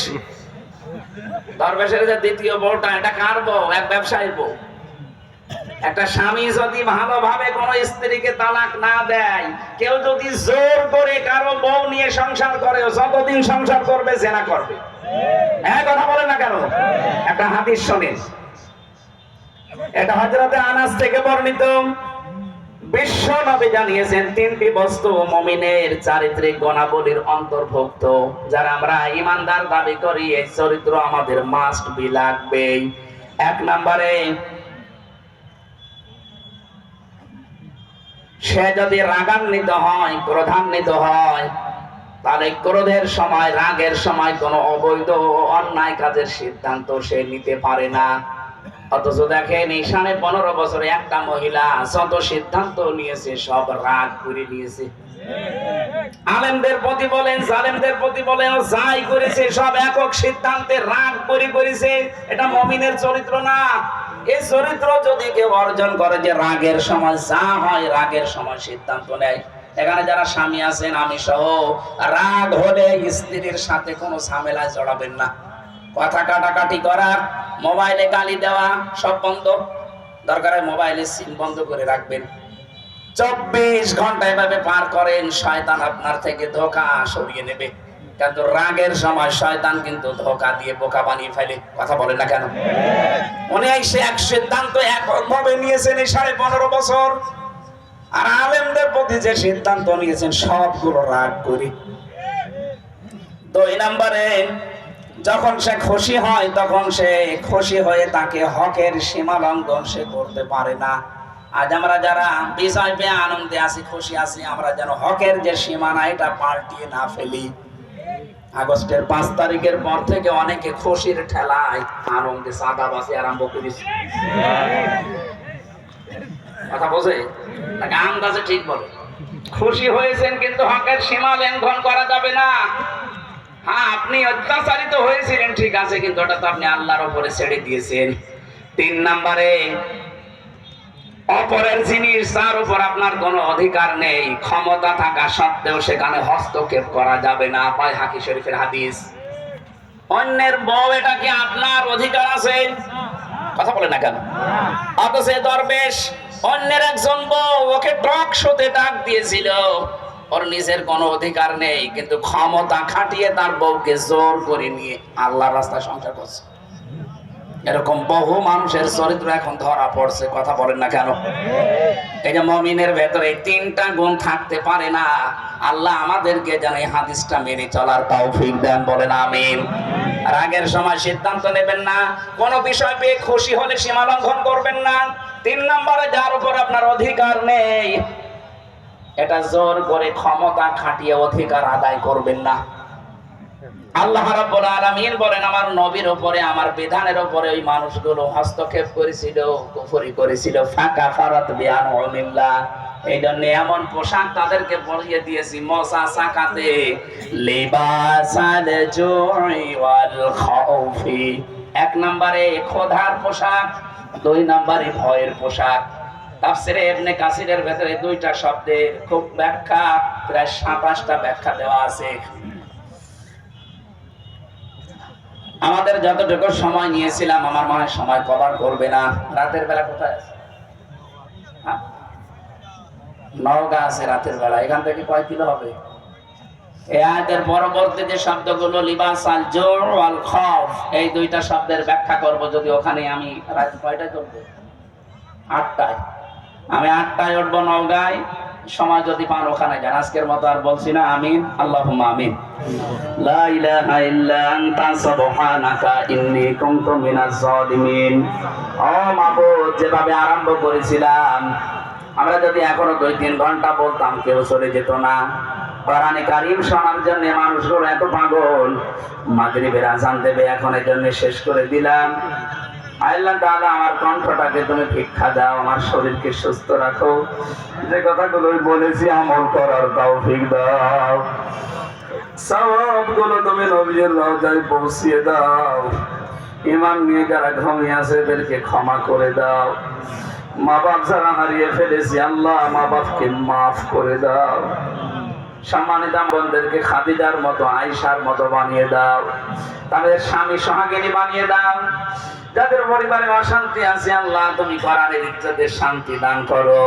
দরবেশের যে দ্বিতীয় বউটা, এটা কার বউ? এক ব্যবসায়ীর বউ। একটা স্বামী যদি ভালোভাবে কোন স্ত্রীকে তালাক না দেয়, কেউ যদি জোর করে কারো বউ নিয়ে সংসার করে, যতদিন সংসার করবে জেনা করবে। হ্যাঁ, কথা বলেন না কেন? একটা হাদিস শোনেন, এটা হযরতে আনাস থেকে বর্ণিত। বিশ্ব নবী জানিয়েছেন 3টি বস্তু মুমিনের চারিত্রিক গুণাবলীর অন্তর্ভুক্ত। যারা আমরা ঈমানদার দাবি করি, এই চরিত্র আমাদের মাস্ট বি লাগবেই। 1 নম্বরে, সে যদি রাগান্বিত হয়, ক্রোধান্বিত হয়, তাহলে ক্রোধের সময়, রাগের সময় কোনো অবৈধ অন্যায় কাজের সিদ্ধান্ত সে নিতে পারে না। অথচ দেখেন এই 15.5 বছরে একটা মহিলা যত সিদ্ধান্ত নিয়েছে সব রাগ করে নিয়েছে। আলেমদের প্রতি বলেন, জালেমদের প্রতি বলেন, যাই করেছে সব একক সিদ্ধান্তে রাগ করে করেছে। এটা মুমিনের চরিত্র না। এই চরিত্র যদি কেউ অর্জন করে, যে রাগের সময় যা হয়, রাগের সময় সিদ্ধান্ত নেয়। এখানে যারা স্বামী আছেন, আমি সহ, রাগ হলে স্ত্রীর সাথে কোনো ঝামেলায় জড়াবেন না। কথা কাটাকাটি করা, মোবাইলে গালি দেওয়া, সব বন্ধ। দরকার হয় মোবাইলে সিম বন্ধ করে রাখবেন। 24 ঘন্টা এভাবে পার করেন, শয়তান আপনার থেকে ধোঁকা সরিয়ে নেবে। কিন্তু রাগের সময় শয়তান কিন্তু ধোঁকা দিয়ে বোকা বানিয়ে ফেলে। কথা বলেন না কেন? উনি এসে এক সিদ্ধান্ত এককভাবে নিয়েছেন এই 15.5 বছর, আর আলেমদের প্রতি যে সিদ্ধান্ত নিয়েছেন সবগুলো রাগ করে। 2 নম্বরে, যখন সে খুশি হয়, তখন সে খুশি হয়ে তাকে হকের সীমা লঙ্ঘন সে করতে পারে না। আজ আমরা যারা বিজয় পেয়ে আনন্দে আছি, খুশি আছি, আমরা যেন হকের যে সীমানা এটা পাল্টিয়ে না ফেলি। আগস্টের 5 তারিখের পর থেকে অনেকে খুশির ঠেলায় আনন্দে চাঁদাবাজি আরম্ভ করেছে। কথা বোঝে নাকি? আন্দাজে ঠিক বলে। খুশি হয়েছেন, কিন্তু হকের সীমা লঙ্ঘন করা যাবে না। হ্যাঁ, আপনি অত্যাচারিত হয়েছিলেন ঠিক আছে, কিন্তু ওটা তো আপনি আল্লাহর উপরে ছেড়ে দিয়েছেন। 3 নম্বরে, অপরের জিনিস যার উপর আপনার কোনো অধিকার নেই, ক্ষমতা থাকা সত্ত্বেও সেখানে হস্তক্ষেপ করা যাবে না। বাইহাকি শরীফের হাদিস। অন্যের বউ, এটা কি আপনার অধিকার আছে? কথা বলে না কেন? অথচ দরবেশ অন্যের একজন বউ ওকে টক শোতে ডাক দিয়েছিল। ওর নিজের কোনো অধিকার নেই, কিন্তু ক্ষমতা খাটিয়ে তার বউকে জোর করে নিয়ে আল্লাহর রাস্তায় সংসার করছে। এরকম বহু মানুষের চরিত্র এখন ধরা পড়ছে। কথা বলেন না কেন? এই যে মুমিনের ভেতরে 3টা গুণ থাকতে পারে না। আল্লাহ আমাদেরকে যেন এই হাদিসটা মেনে চলার তৌফিক দেন, বলেন আমিন। রাগের সময় সিদ্ধান্ত নেবেন না, কোন বিষয় পেয়ে খুশি হলে সীমা লঙ্ঘন করবেন না। 3 নম্বরে, যার উপর আপনার অধিকার নেই এটা জোর করে ক্ষমতা খাটিয়ে অধিকার আদায় করবেন না। আল্লাহ রাব্বুল আলামিন বলেন, আমার নবীর উপরে, আমার বিধানের উপরে ওই মানুষগুলো হস্তক্ষেপ করেছিল, কুফরি করেছিল। ফাকা ফারাত বিআনউমিল্লাহ। এই জন্য এমন পোশাক তাদেরকে পরিয়ে দিয়েছি, মসা সাকাতে লিবাসাল জুই ওয়াল খাউফি। 1 নম্বরে ক্ষুধার পোশাক, 2 নম্বরে ভয়ের পোশাক। তাফসিরে ইবনে কাসিরের ভেতরে 2টা শব্দের খুব ব্যাখ্যা, প্রায় 27টা ব্যাখ্যা দেওয়া আছে। আমাদের যতটুকু সময় নিয়েছিলাম আমার মনে হয় সময় কভার করবে না। রাতের বেলা কোথায় আছে? নওগাঁ আছে রাতের বেলা। এখান থেকে কয় কিলো হবে? এই আয়াতের পরবর্তী যে শব্দগুলো লিবাস আল জুর ওয়াল খাউফ, এই 2টা শব্দের ব্যাখ্যা করব। যদি ওখানে আমি রাত কয়টায় চলবে? 8টায়। আমি 8টায় উঠবো নওগাঁয়। সময় যদি পান ওখানে যান। আজকের মতো আর বলছি না। আমিন, আল্লাহুম্মা আমিন। লা ইলাহা ইল্লা আনতা সুবহানাকা ইন্নী কুনতু মিনাজ জালিমিন। ও মাবুদ, যেভাবে আরম্ভ করেছিলাম, আমরা যদি এখনো 2-3 ঘন্টা বলতাম কেউ চলে যেত না। কোরআনে কারীম শোনার জন্য মানুষগুলো এত পাগল। মাগরিবের আযান দেবে, এখন এর জন্য শেষ করে দিলাম। আল্লাহ তাআলা আমার কণ্ঠটাকে তুমি ভিক্ষা দাও, আমার শরীরকে সুস্থ রাখো, যে কথাগুলো বলেছি আমল করার তৌফিক দাও। সওয়াবগুলো তুমি নবীর রওজায় পৌঁছিয়ে দাও। ঈমান নিয়ে যারা ঘুমিয়ে আছে এদেরকে ক্ষমা করে দাও। মা বাপ যারা হারিয়ে ফেলেছি, আল্লাহ মা বাপকে মাফ করে দাও। সম্মানিত বোনদেরকে খাদিজার মতো, আয়েশার মতো বানিয়ে দাও। তাদের স্বামী সোহাগিনী বানিয়ে দাও। যাদের পরিবারে অশান্তি আছে, আল্লাহ তুমি কোরআনের ইজ্জতের শান্তি দান করো।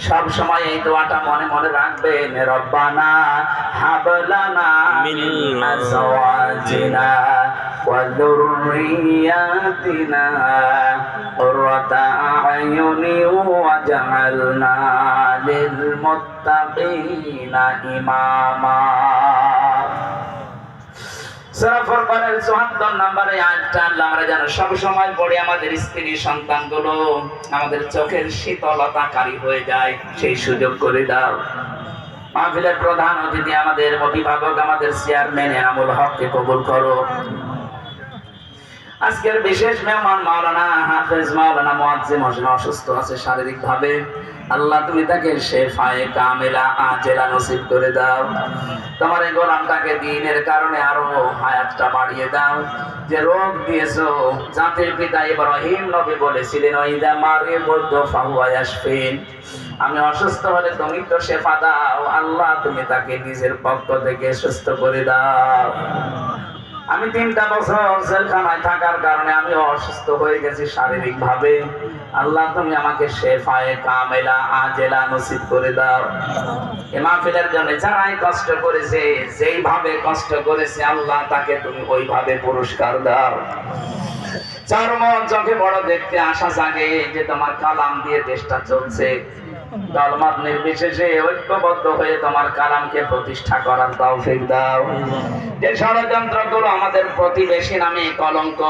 সব সময় এই দোয়াটা মনে মনে রাখবেন, রব্বানা হাবলানা মিন আজওয়াজিনা ওয়া যুররিয়াতিনা কুররাতা আ'য়ুনি ওয়াজআলনা লিল মুত্তাকিনা ইমামা। সূরা ফুরকানের 74 নম্বরে আয়াতটা আল্লাহ আমরা যেন সব সময় পড়ে আমাদের স্ত্রী সন্তানগুলো আমাদের চোখের শীতলতাকারী হয়ে যায়, সেই সুযোগ করে দাও। মাহফিলের প্রধান অতিথি আমাদের অভিভাবক, আমাদের চেয়ারম্যান এনামুল হককে কবুল করো। আজকের বিশেষ মেহমান মাওলানা হাফেজ মাওলানা মুয়াজ্জিম হোসেন অসুস্থ আছে শারীরিক ভাবে। আল্লাহ তুমি তাকে শেফায়ে কামিলা আজেলা নসিব করে দাও। তোমার এই গোলামটাকে দ্বীনের কারণে আরো হায়াতটা বাড়িয়ে দাও। যে রোগ দিয়েছো, জাতির পিতা ইব্রাহিম নবী বলেছিলেন, ওয়াইদা মারিদতু ফাহুয়া ইয়াশফিন, আমি অসুস্থ হলে তুমি তো শেফা দাও। আল্লাহ তুমি তাকে নিজের পক্ষ থেকে সুস্থ করে দাও। আমি 3টা বছর জেলখানায় থাকার কারণে আমি অসুস্থ হয়ে গেছি শারীরিক ভাবে। আল্লাহ তুমি আমাকে শেফায়ে কামিলা আজেলা নসিব করে দাও। এই মাহফিলের জন্য যারাই কষ্ট করেছে, যেইভাবে কষ্ট করেছে, আল্লাহ তাকে তুমি ওইভাবে পুরস্কার দাও। চর্ম চোখে বড় দেখতে আশা জাগে যে তোমার কালাম দিয়ে দেশটা চলছে। দলমত নির্বিশেষে ঐক্যবদ্ধ হয়ে তোমার কালামকে প্রতিষ্ঠা করার তৌফিক দাও। যে ষড়যন্ত্রগুলো আমাদের প্রতিবেশী নামে কলঙ্ক,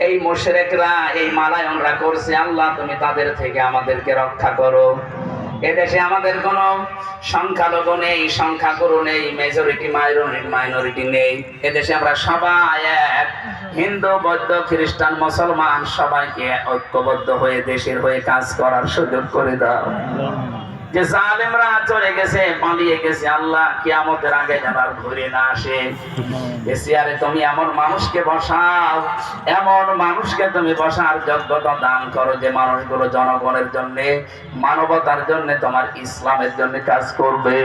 এই মুশরিকরা, এই মালায়নরা করছে, আল্লাহ তুমি তাদের থেকে আমাদেরকে রক্ষা করো। এদেশে আমাদের কোনো সংখ্যালঘু নেই, সংখ্যাগুরু নেই, মেজরিটি মাইনরিটি নেই। এদেশে আমরা সবাই এক, হিন্দু বৌদ্ধ খ্রিস্টান মুসলমান, সবাইকে ঐক্যবদ্ধ হয়ে দেশের হয়ে কাজ করার সুযোগ করে দাও। যে জালেমরা চলে গেছে, পালিয়ে গেছে, আল্লাহ কিয়ামতের আগে যেন আর ঘুরে না আসে। এসিয়ারে তুমি এমন মানুষকে বসাও, এমন মানুষকে তুমি বসার যোগ্যতা দান করো যে মানুষগুলো জনগণের জন্য, মানবতার জন্য, তোমার ইসলামের জন্য কাজ করবে।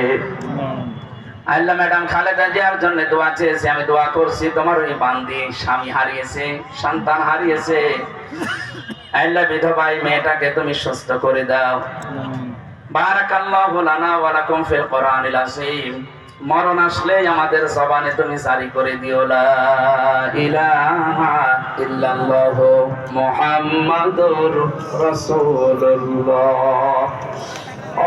আল্লাহ ম্যাডাম খালেদা জিয়ার জন্য দোয়া চেয়েছে, আমি দোয়া করছি। তোমার ওই বান্দি স্বামী হারিয়েছে, সন্তান হারিয়েছে, আল্লাহ বিধবা মেয়েটাকে তুমি সুস্থ করে দাও। বারাকাল্লাহু লানা ওয়া লাকুম ফিল কোরআনিল আযীম। মরণ আসলে আমাদের জবানে তুমি জারি করে দিও লা ইলাহা ইল্লাল্লাহু মুহাম্মাদুর রাসূলুল্লাহ।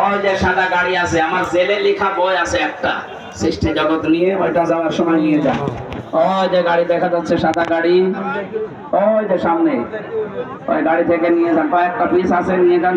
ওই যে সাদা গাড়ি আছে, আমার জেলে লেখা বই আছে একটা, সৃষ্টি জগৎ নিয়ে, ওইটা যাওয়ার সময় নিয়ে যাও। ওই যে গাড়ি দেখা যাচ্ছে সাদা গাড়ি, ওই যে সামনে, ওই গাড়ি থেকে নিয়ে যান, কয়েকটা পিস আছে, নিয়ে যান।